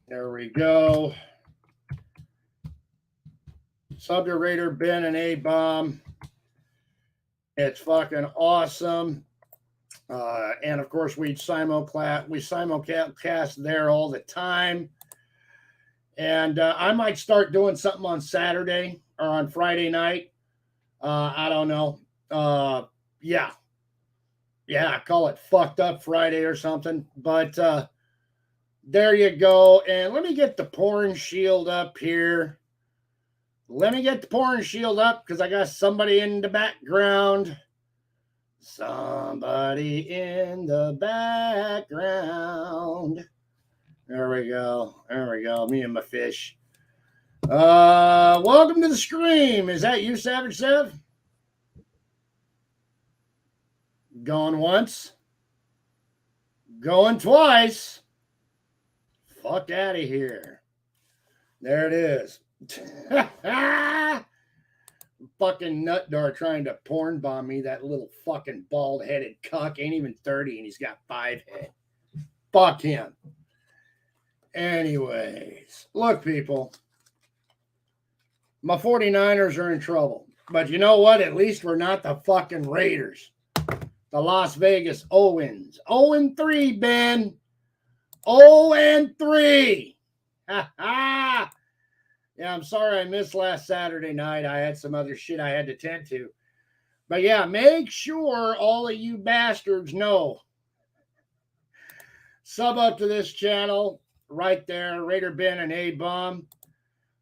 There we go. Sub to Raider Ben and A Bomb. It's fucking awesome. And of course, we simulcast there all the time. And I might start doing something on Saturday or on Friday night. I don't know. Yeah, I call it Fucked Up Friday or something. But there you go. And let me get the porn shield up here. Let me get the porn shield up, because I got somebody in the background. Somebody in the background. There we go. Me and my fish. Welcome to the stream. Is that you, Savage Sev? Going once. Going twice. Fuck out of here. There it is. Fucking nutdar trying to porn bomb me. That little fucking bald-headed cuck. Ain't even 30 and he's got 5 head. Fuck him. Anyways, look, people. My 49ers are in trouble. But you know what? At least we're not the fucking Raiders. The Las Vegas Owens. 0-3, Ben. 0-3. Ha ha. Yeah, I'm sorry I missed last Saturday night. I had some other shit I had to tend to. But yeah, make sure all of you bastards know. Sub up to this channel right there, Raider Ben and A-Bomb.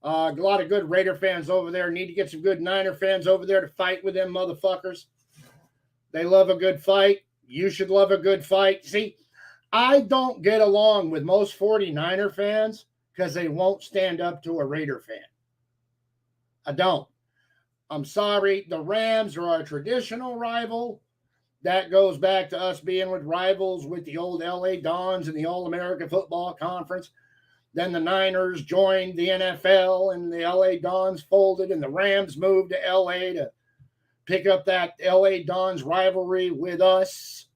A lot of good Raider fans over there. Need to get some good Niner fans over there to fight with them motherfuckers. They love a good fight. You should love a good fight. See, I don't get along with most 49er fans because they won't stand up to a Raider fan. I don't. I'm sorry. The Rams are our traditional rival. That goes back to us being with rivals with the old LA Dons and the All-American Football Conference. Then the Niners joined the NFL and the LA Dons folded and the Rams moved to LA to pick up that LA Dons rivalry with us.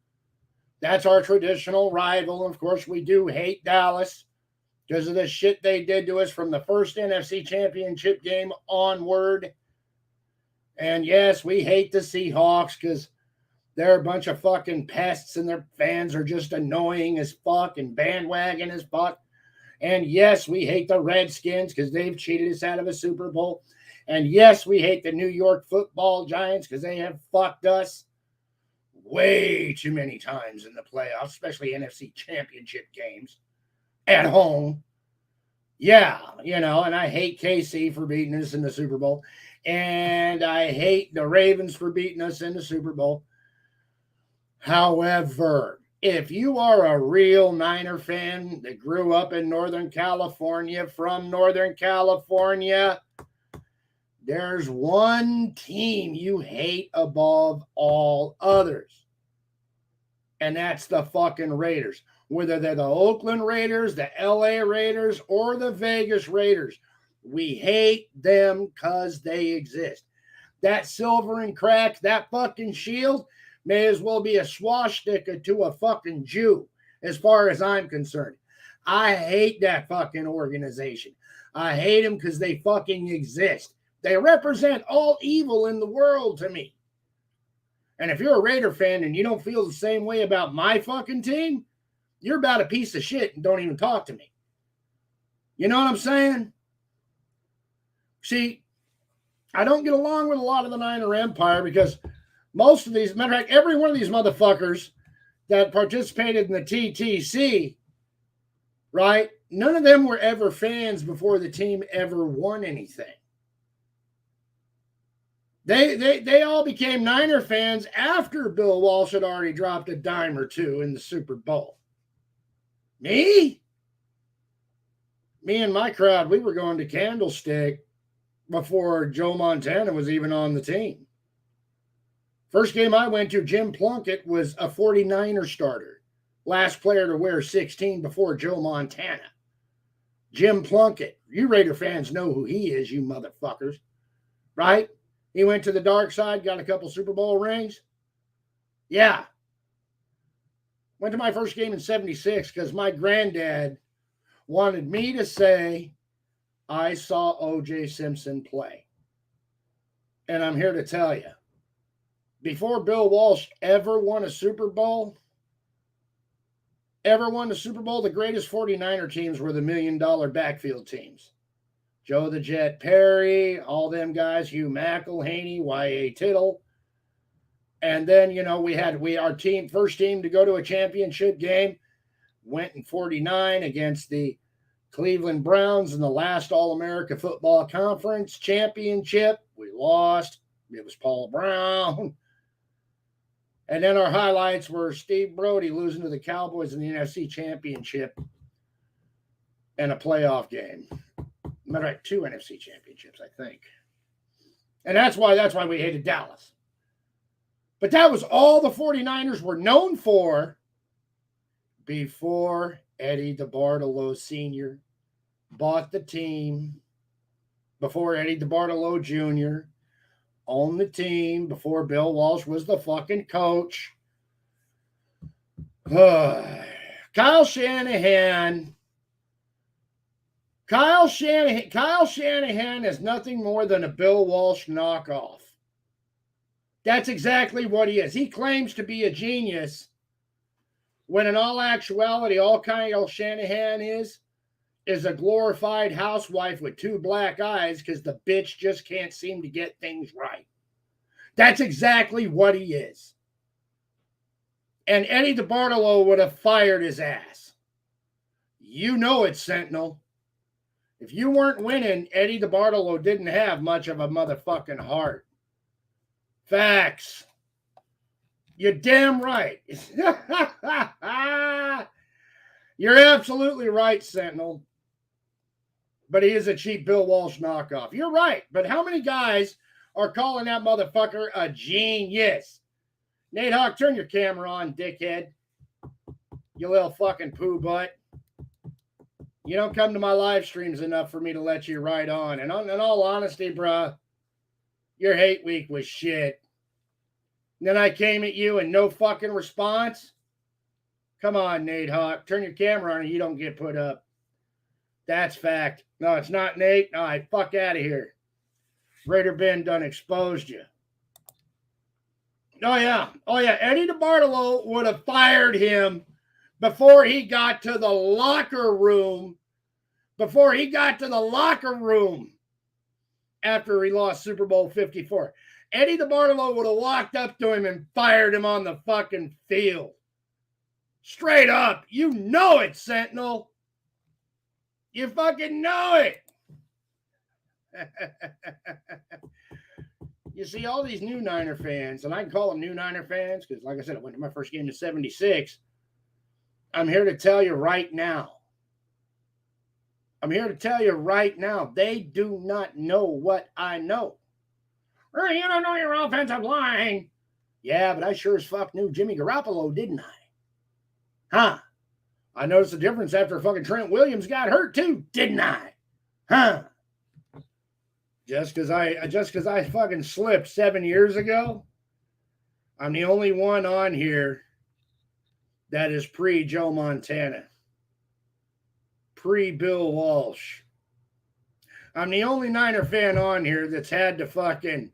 That's our traditional rival. Of course, we do hate Dallas because of the shit they did to us from the first NFC Championship game onward. And yes, we hate the Seahawks because they're a bunch of fucking pests and their fans are just annoying as fuck and bandwagon as fuck. And yes, we hate the Redskins because they've cheated us out of a Super Bowl. And yes, we hate the New York Football Giants because they have fucked us way too many times in the playoffs, especially NFC Championship games at home. Yeah, and I hate KC for beating us in the Super Bowl. And I hate the Ravens for beating us in the Super Bowl. However, if you are a real Niner fan that grew up in Northern California, from Northern California, there's one team you hate above all others. And that's the fucking Raiders. Whether they're the Oakland Raiders, the LA Raiders, or the Vegas Raiders, we hate them because they exist. That silver and crack, that fucking shield, may as well be a swastika to a fucking Jew, as far as I'm concerned. I hate that fucking organization. I hate them because they fucking exist. They represent all evil in the world to me. And if you're a Raider fan and you don't feel the same way about my fucking team, you're about a piece of shit and don't even talk to me. You know what I'm saying? See, I don't get along with a lot of the Niner Empire because most of these, matter of fact, every one of these motherfuckers that participated in the TTC, right? None of them were ever fans before the team ever won anything. They all became Niner fans after Bill Walsh had already dropped a dime or two in the Super Bowl. Me and my crowd, we were going to Candlestick before Joe Montana was even on the team. First game I went to, Jim Plunkett was a 49er starter. Last player to wear 16 before Joe Montana. Jim Plunkett. You Raider fans know who he is, you motherfuckers. Right? He went to the dark side, got a couple Super Bowl rings. Yeah. Went to my first game in 76 because my granddad wanted me to say I saw O.J. Simpson play. And I'm here to tell you, before Bill Walsh ever won a Super Bowl, the greatest 49er teams were the $1 million backfield teams. Joe the Jet Perry, all them guys, Hugh McElhaney, Y.A. Tittle. And then, we had our first team to go to a championship game, went in 49 against the Cleveland Browns in the last All-America Football Conference championship. We lost. It was Paul Brown. And then our highlights were Steve Brody losing to the Cowboys in the NFC Championship and a playoff game. Matter of fact, 2 NFC championships, I think. And that's why we hated Dallas. But that was all the 49ers were known for before Eddie DeBartolo Sr. bought the team, before Eddie DeBartolo Jr. owned the team, before Bill Walsh was the fucking coach. Kyle Shanahan is nothing more than a Bill Walsh knockoff. That's exactly what he is. He claims to be a genius when in all actuality, all Kyle Shanahan is a glorified housewife with 2 black eyes because the bitch just can't seem to get things right. That's exactly what he is. And Eddie DeBartolo would have fired his ass. You know it, Sentinel. If you weren't winning, Eddie DeBartolo didn't have much of a motherfucking heart. Facts. You're damn right. You're absolutely right, Sentinel. But he is a cheap Bill Walsh knockoff. You're right. But how many guys are calling that motherfucker a genius? Nate Hawk, turn your camera on, dickhead. You little fucking poo butt. You don't come to my live streams enough for me to let you ride on. And in all honesty, bruh, your hate week was shit. And then I came at you and no fucking response. Come on, Nate Hawk. Turn your camera on and you don't get put up. That's fact. No, it's not, Nate. All right, fuck out of here. Raider Ben done exposed you. Oh, yeah. Eddie DeBartolo would have fired him before he got to the locker room. After he lost Super Bowl 54. Eddie DeBartolo would have walked up to him and fired him on the fucking field. Straight up. You know it, Sentinel. You fucking know it. You see, all these new Niner fans, and I can call them new Niner fans because, like I said, I went to my first game in 76. I'm here to tell you right now. They do not know what I know. You don't know your offensive line. Yeah, but I sure as fuck knew Jimmy Garoppolo, didn't I? Huh? I noticed the difference after fucking Trent Williams got hurt too, didn't I? Huh? Just because I fucking slipped 7 years ago, I'm the only one on here that is pre-Joe Montana. Pre-Bill Walsh. I'm the only Niner fan on here that's had to fucking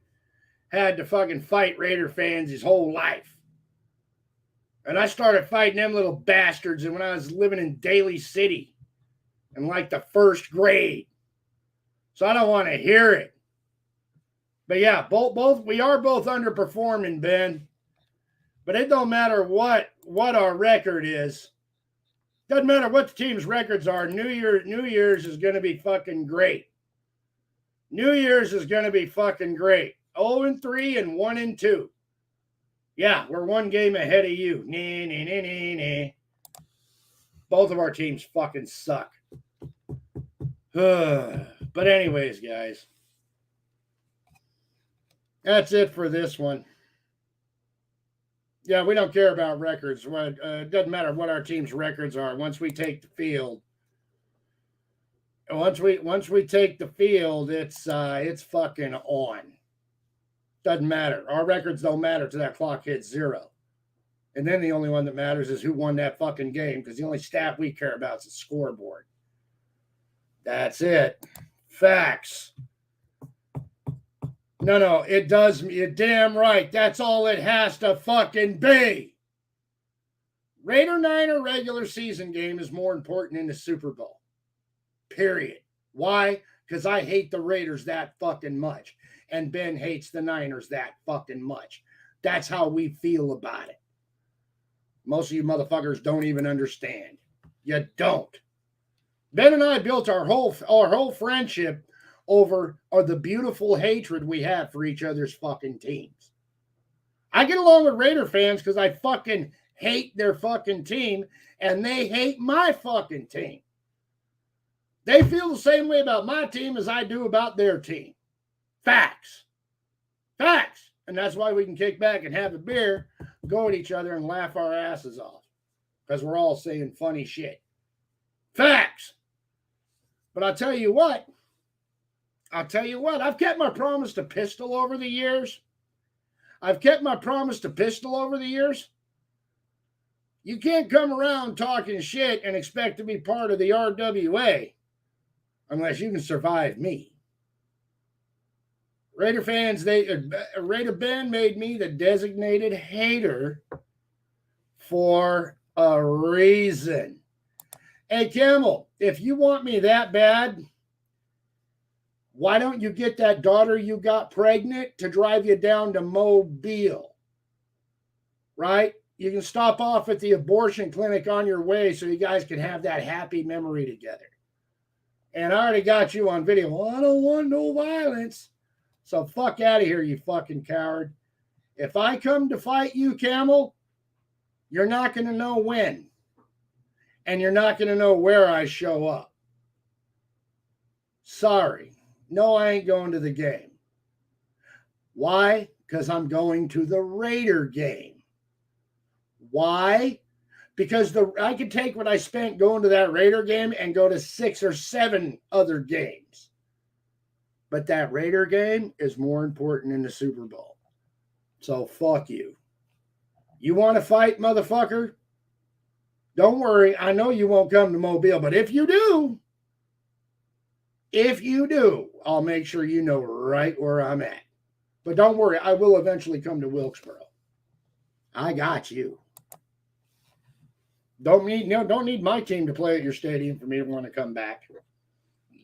fight Raider fans his whole life. And I started fighting them little bastards when I was living in Daly City in like the first grade. So I don't want to hear it. But yeah, both we are both underperforming, Ben. But it don't matter what our record is. Doesn't matter what the team's records are. New Year's is going to be fucking great. New Year's is going to be fucking great. 0-3 and 1-2. Yeah, we're one game ahead of you. Nah. Both of our teams fucking suck. But anyways, guys. That's it for this one. Yeah, we don't care about records. It doesn't matter what our team's records are. Once we take the field, it's fucking on. Doesn't matter. Our records don't matter till that clock hits 0. And then the only one that matters is who won that fucking game, because the only stat we care about is the scoreboard. That's it. Facts. No, it does. You're damn right. That's all it has to fucking be. Raider Niner regular season game is more important than the Super Bowl. Period. Why? Because I hate the Raiders that fucking much. And Ben hates the Niners that fucking much. That's how we feel about it. Most of you motherfuckers don't even understand. You don't. Ben and I built our whole friendship over the beautiful hatred we have for each other's fucking teams. I get along with Raider fans because I fucking hate their fucking team and they hate my fucking team. They feel the same way about my team as I do about their team. Facts. And that's why we can kick back and have a beer, go at each other and laugh our asses off. Because we're all saying funny shit. Facts. But I'll tell you what, I've kept my promise to pistol over the years. You can't come around talking shit and expect to be part of the RWA unless you can survive me. Raider fans, Raider Ben made me the designated hater for a reason. Hey, Camel, if you want me that bad, why don't you get that daughter you got pregnant to drive you down to Mobile? Right? You can stop off at the abortion clinic on your way so you guys can have that happy memory together. And I already got you on video. Well, I don't want no violence. So fuck out of here, you fucking coward. If I come to fight you, Camel, you're not going to know when. And you're not going to know where I show up. Sorry. No, I ain't going to the game. Why? Because I'm going to the Raider game. Why? Because I could take what I spent going to that Raider game and go to 6 or 7 other games. But that Raider game is more important than the Super Bowl. So fuck you. You want to fight, motherfucker? Don't worry. I know you won't come to Mobile, but if you do, I'll make sure you know right where I'm at. But don't worry, I will eventually come to Wilkesboro. I got you. Don't need my team to play at your stadium for me to want to come back.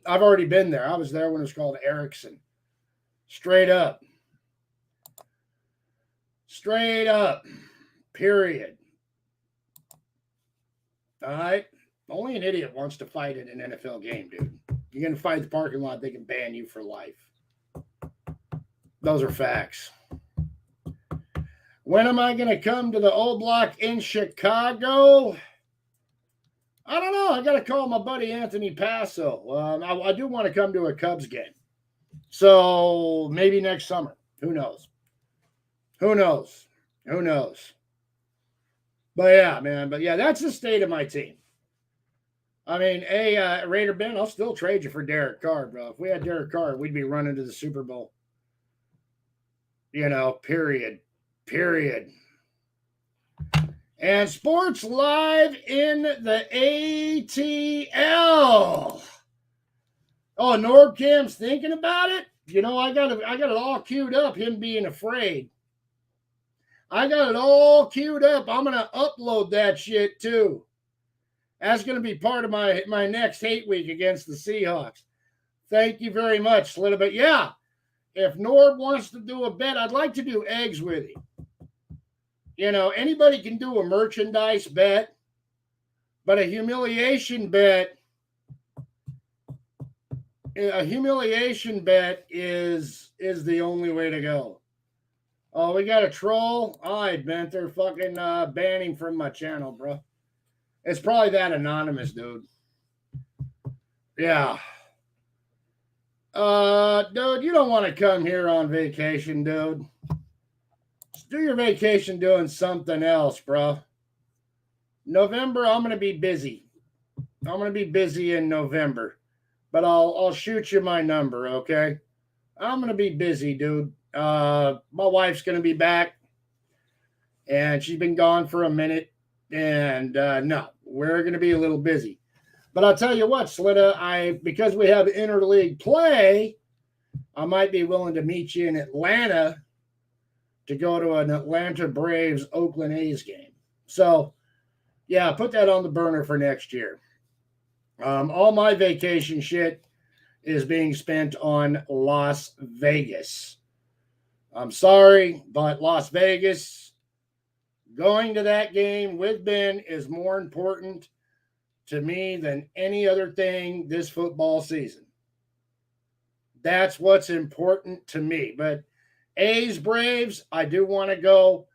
I've already been there. I was there when it was called Erickson. Straight up. Straight up. Period. All right? Only an idiot wants to fight in an NFL game, dude. You're going to fight the parking lot, they can ban you for life. Those are facts. When am I going to come to the old block in Chicago? I don't know. I got to call my buddy Anthony Passo. I do want to come to a Cubs game. So maybe next summer. Who knows? Who knows? Who knows? But yeah, man. But yeah, that's the state of my team. I mean, Raider Ben, I'll still trade you for Derek Carr, bro. If we had Derek Carr, we'd be running to the Super Bowl. You know, period. And sports live in the ATL. Oh, Nordcam's thinking about it? You know, I got it all queued up, him being afraid. I got it all queued up. I'm going to upload that shit too. That's going to be part of my next hate week against the Seahawks. Thank you very much, Slitta. But yeah, if Nord wants to do a bet, I'd like to do eggs with him. You know, anybody can do a merchandise bet, but a humiliation bet is the only way to go. Oh, we got a troll? All right, Bent, they're fucking banning from my channel, bro. It's probably that anonymous, dude. Yeah. Dude, you don't want to come here on vacation, dude. Just do your vacation doing something else, bro. November, I'm going to be busy. I'm going to be busy in November. But I'll shoot you my number, okay? I'm going to be busy, dude. My wife's going to be back. And she's been gone for a minute. And no, we're going to be a little busy. But I'll tell you what, Slitta, because we have interleague play, I might be willing to meet you in Atlanta to go to an Atlanta Braves Oakland A's game. So, yeah, put that on the burner for next year. All my vacation shit is being spent on Las Vegas. I'm sorry, but Las Vegas, going to that game with Ben is more important to me than any other thing this football season. That's what's important to me. But A's, Braves, I do want to go.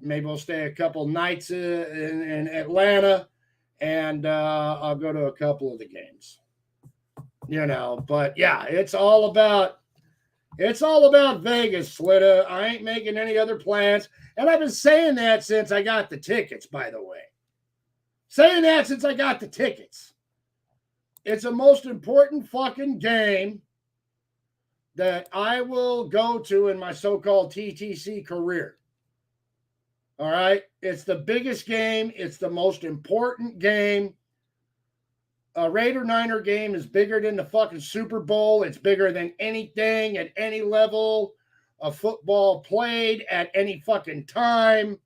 Maybe we'll stay a couple nights in Atlanta, and I'll go to a couple of the games. You know, but yeah, it's all about Vegas, Slitta. I ain't making any other plans. And I've been saying that since I got the tickets, by the way. Saying that since I got the tickets. It's the most important fucking game that I will go to in my so-called TTC career. All right? It's the biggest game. It's the most important game. A Raider-Niner game is bigger than the fucking Super Bowl. It's bigger than anything at any level of football played at any fucking time.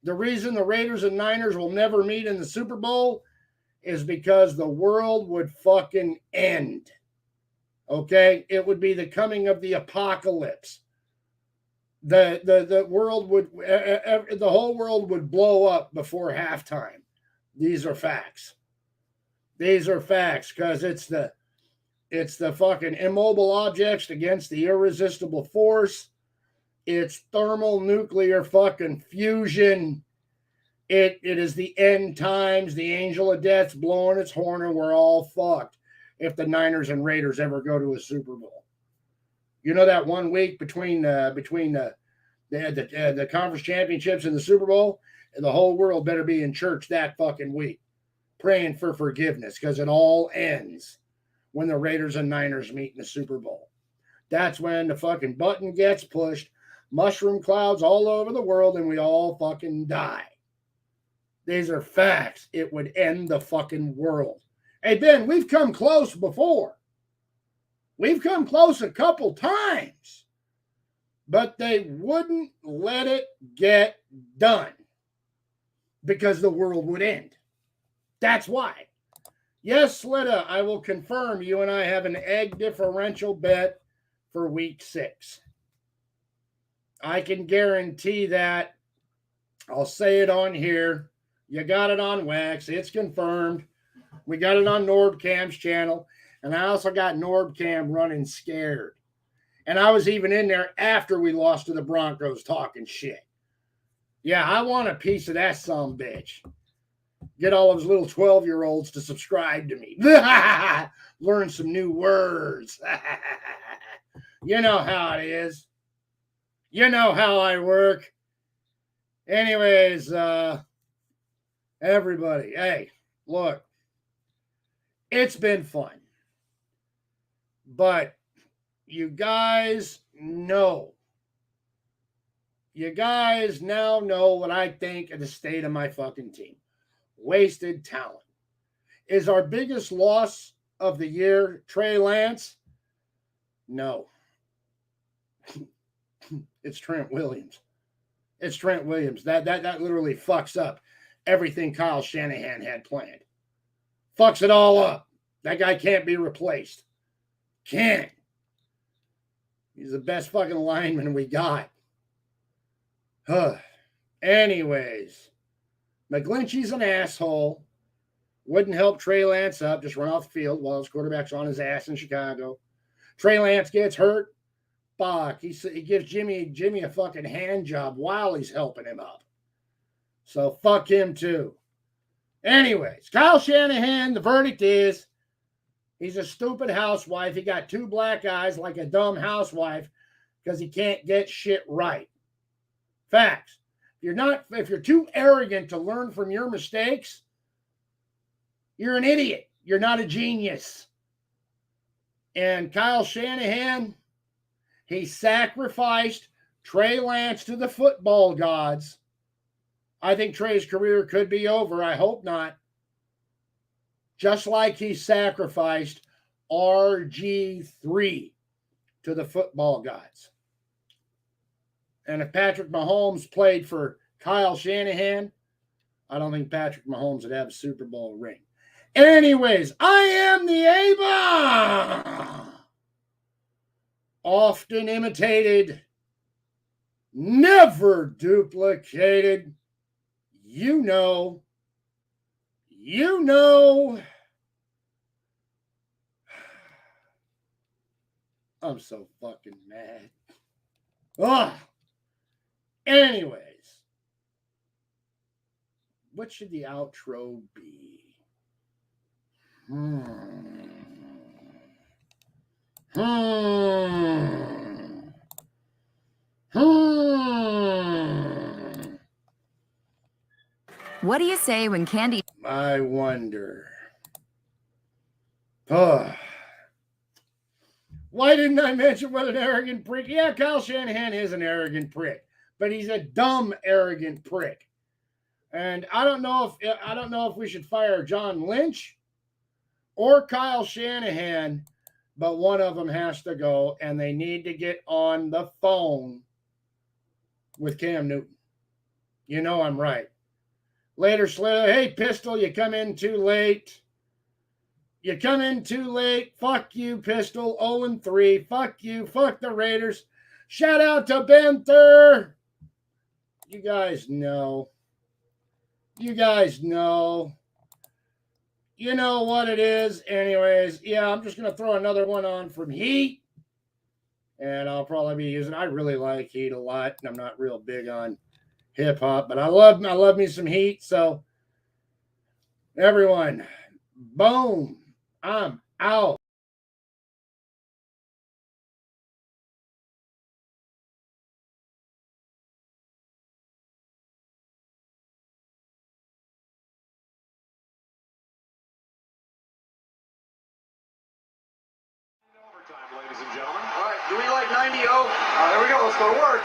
The reason the Raiders and Niners will never meet in the Super Bowl is because the world would fucking end. Okay? It would be the coming of the apocalypse. The world would, the whole world would blow up before halftime. These are facts. These are facts, because it's the fucking immobile objects against the irresistible force. It's thermonuclear fucking fusion. It is the end times. The angel of death's blowing its horn, and we're all fucked if the Niners and Raiders ever go to a Super Bowl. You know that 1 week between the conference championships and the Super Bowl, and the whole world better be in church that fucking week, praying for forgiveness, because it all ends when the Raiders and Niners meet in the Super Bowl. That's when the fucking button gets pushed, mushroom clouds all over the world, and we all fucking die. These are facts. It would end the fucking world. Hey, Ben, we've come close before. We've come close a couple times, but they wouldn't let it get done because the world would end. That's why. Yes, Slitta, I will confirm you and I have an egg differential bet for week 6. I can guarantee that. I'll say it on here. You got it on wax. It's confirmed. We got it on Nordcam's channel. And I also got Nordcam running scared. And I was even in there after we lost to the Broncos talking shit. Yeah, I want a piece of that sumbitch. Get all those little 12-year-olds to subscribe to me. Learn some new words. You know how it is. You know how I work. Anyways, everybody, hey, look, it's been fun. But you guys know. You guys now know what I think of the state of my fucking team. Wasted talent. Is our biggest loss of the year Trey Lance? No. It's Trent Williams. It's Trent Williams. That literally fucks up everything Kyle Shanahan had planned. Fucks it all up. That guy can't be replaced. Can't. He's the best fucking lineman we got. Anyways, McGlinchey's an asshole. Wouldn't help Trey Lance up. Just run off the field while his quarterback's on his ass in Chicago. Trey Lance gets hurt. Fuck. He gives Jimmy a fucking hand job while he's helping him up. So fuck him too. Anyways, Kyle Shanahan, the verdict is he's a stupid housewife. He got 2 black eyes like a dumb housewife because he can't get shit right. Facts. If you're too arrogant to learn from your mistakes, you're an idiot. You're not a genius. And Kyle Shanahan, he sacrificed Trey Lance to the football gods. I think Trey's career could be over. I hope not. Just like he sacrificed RG3 to the football gods. And if Patrick Mahomes played for Kyle Shanahan, I don't think Patrick Mahomes would have a Super Bowl ring. Anyways, I am the A-Bomb. Often imitated, never duplicated. You know. I'm so fucking mad. Ugh. Anyways, what should the outro be? What do you say when candy? I wonder. Why didn't I mention what an arrogant prick? Yeah, Kyle Shanahan is an arrogant prick, but he's a dumb, arrogant prick. And I don't know if we should fire John Lynch or Kyle Shanahan, but one of them has to go, and they need to get on the phone with Cam Newton. You know I'm right. Later, Slitter. Hey, Pistol, you come in too late. Fuck you, Pistol. 0-3. Fuck you. Fuck the Raiders. Shout out to Benther. You guys know. you know what it is. Anyways, yeah, I'm just going to throw another one on from Heat. And I'll probably be using, I really like Heat a lot. And I'm not real big on hip hop, but I love me some Heat. So everyone, boom, I'm out. Ladies and gentlemen. All right, do we like 90-0? There we go, let's go to work.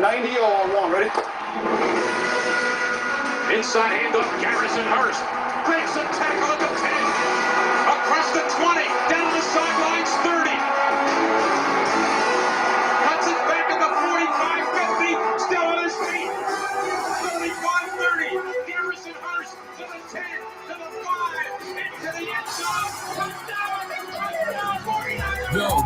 90-0 on one, ready? Inside handoff, Garrison Hurst. Breaks a tackle at the 10. Across the 20, down the sidelines, 30. Cuts it back at the 45, 50, still on his feet. 35-30, Garrison Hurst to the 10, to the 5, into the end zone. Touchdown, touchdown, 49ers. Yo.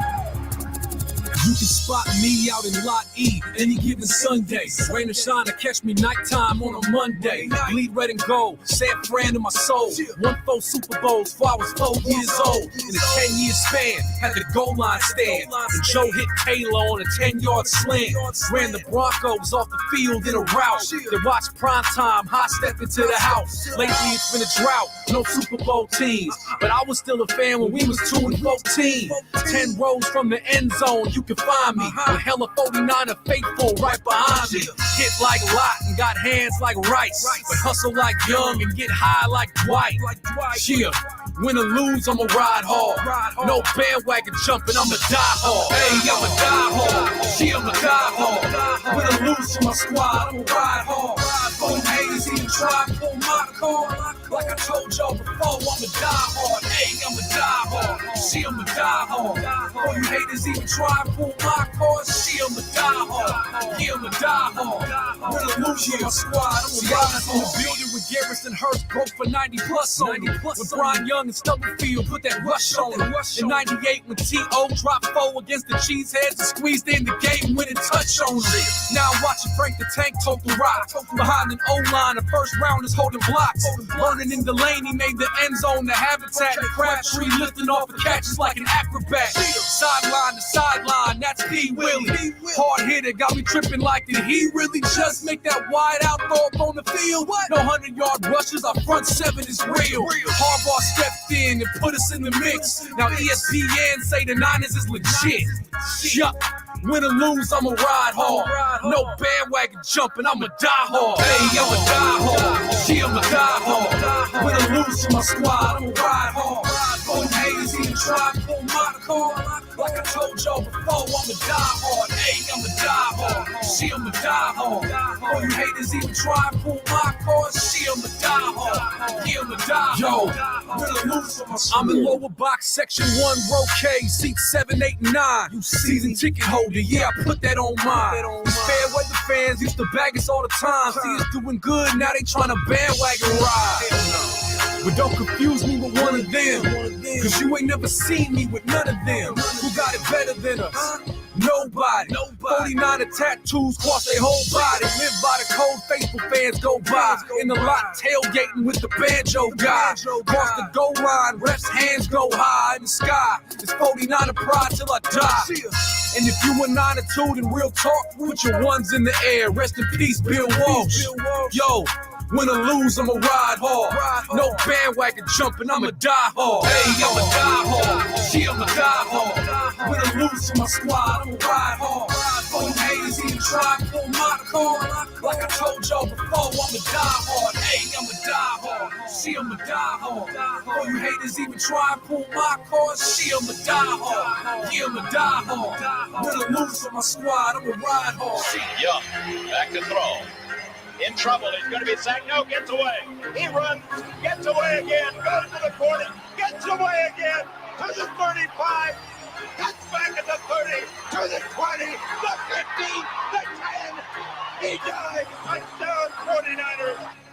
You can spot me out in Lot E any given Sunday. Rain or shine to catch me nighttime on a Monday. Bleed red and gold, San Fran in my soul. Won 4 Super Bowls before I was 4 years old. In a 10-year span, had the goal line stand. And Joe hit Kalo on a 10-yard slant. Ran the Broncos off the field in a route. Then watched prime time, high step into the house. Lately it's been a drought, no Super Bowl teams. But I was still a fan when we was 2-14. 10 rows from the end zone, you can find me. With hella 49er faithful right behind me. Hit like Lot and got hands like Rice. But hustle like Young and get high like Dwight. Yeah, win or lose, I'ma ride hard. No bandwagon jumping, I'ma die hard. Hey, I'ma die hard. Yeah, I'ma die hard. Win or lose for my squad, I'ma ride hard. Phone haters even try to pull my card. Like I told y'all before, I'ma die hard. Hey, I'ma die hard. Yeah, I'ma die hard. All you haters even try to pull my card. Yeah, I'ma die hard. Yeah, I'ma die hard. Win or lose for my squad, I'ma ride hard. In the building with Garrison Hurst, broke for 90 plus on him. When Brian Young and Stubblefield put that rush on him. In 98 when T.O. dropped 4 against the Cheeseheads and squeezed in the game-winning touch on him. Now I'm watching Frank the Tank tote the rock. Behind an O-line, the first round is holding blocks. Burning in Delaney made the end zone the habitat. The Crabtree lifting off the catches like an acrobat. Sideline to sideline, that's P. Willie. Hard hitter, got me tripping like, did he really just make that wide out throw up on the field? No 100-yard rushes, our front 7 is real. Harbaugh stepped in and put us in the mix. Now ESPN say the Niners is legit. Yup. Win or lose, I'ma ride hard. No bandwagon jumping, I'ma die hard. Hey, I'ma die hard. Yeah, I'ma die hard. Win or lose for my squad, I'ma ride hard. Phone haters even try to pull my card. Like I told y'all before, I'ma die hard. Hey, I'ma die hard. Yeah, I'ma die hard. All you haters even try to pull my card. Yeah, I'ma die hard. Yeah, I'ma die hard. Yo, win or lose for my squad. I'm in lower box, section 1, row K, seats 7, 8, and 9. You season ticket holder, yeah, I put that on mine. These fair weather fans used to bag us all the time. See us doing good, now they tryna bandwagon ride. But don't confuse me with one of them, cause you ain't never seen me with none of them. Who got it better than us? Nobody. 49er tattoos cross their whole body. Live by the code faithful fans go by. In the lot tailgating with the banjo guy. Cross the goal line, refs hands go high in the sky. It's 49er pride till I die. And if you a 9 or 2, then real talk, put your ones in the air. Rest in peace, Bill Walsh. Yo, win or lose, I'ma ride hard. No bandwagon jumping, I'ma die hard. Hey, I'ma die hard. Yeah, I'ma die hard. Win or lose for my squad, I'ma ride hard. Phone haters even try to pull my card. Like I told y'all before, I'ma die hard. Hey, I'ma die hard. Yeah, I'ma die hard. All you haters even try to pull my card. Yeah, I'ma die hard. Yeah, I'ma die hard. Win or lose for my squad, I'ma ride hard. Young, back to throw. In trouble, he's going to be sacked. No, gets away. He runs, gets away again, goes to the 40, gets away again, to the 35, cuts back at the 30, to the 20, the 50, the 10. He dives. Touchdown, 49ers.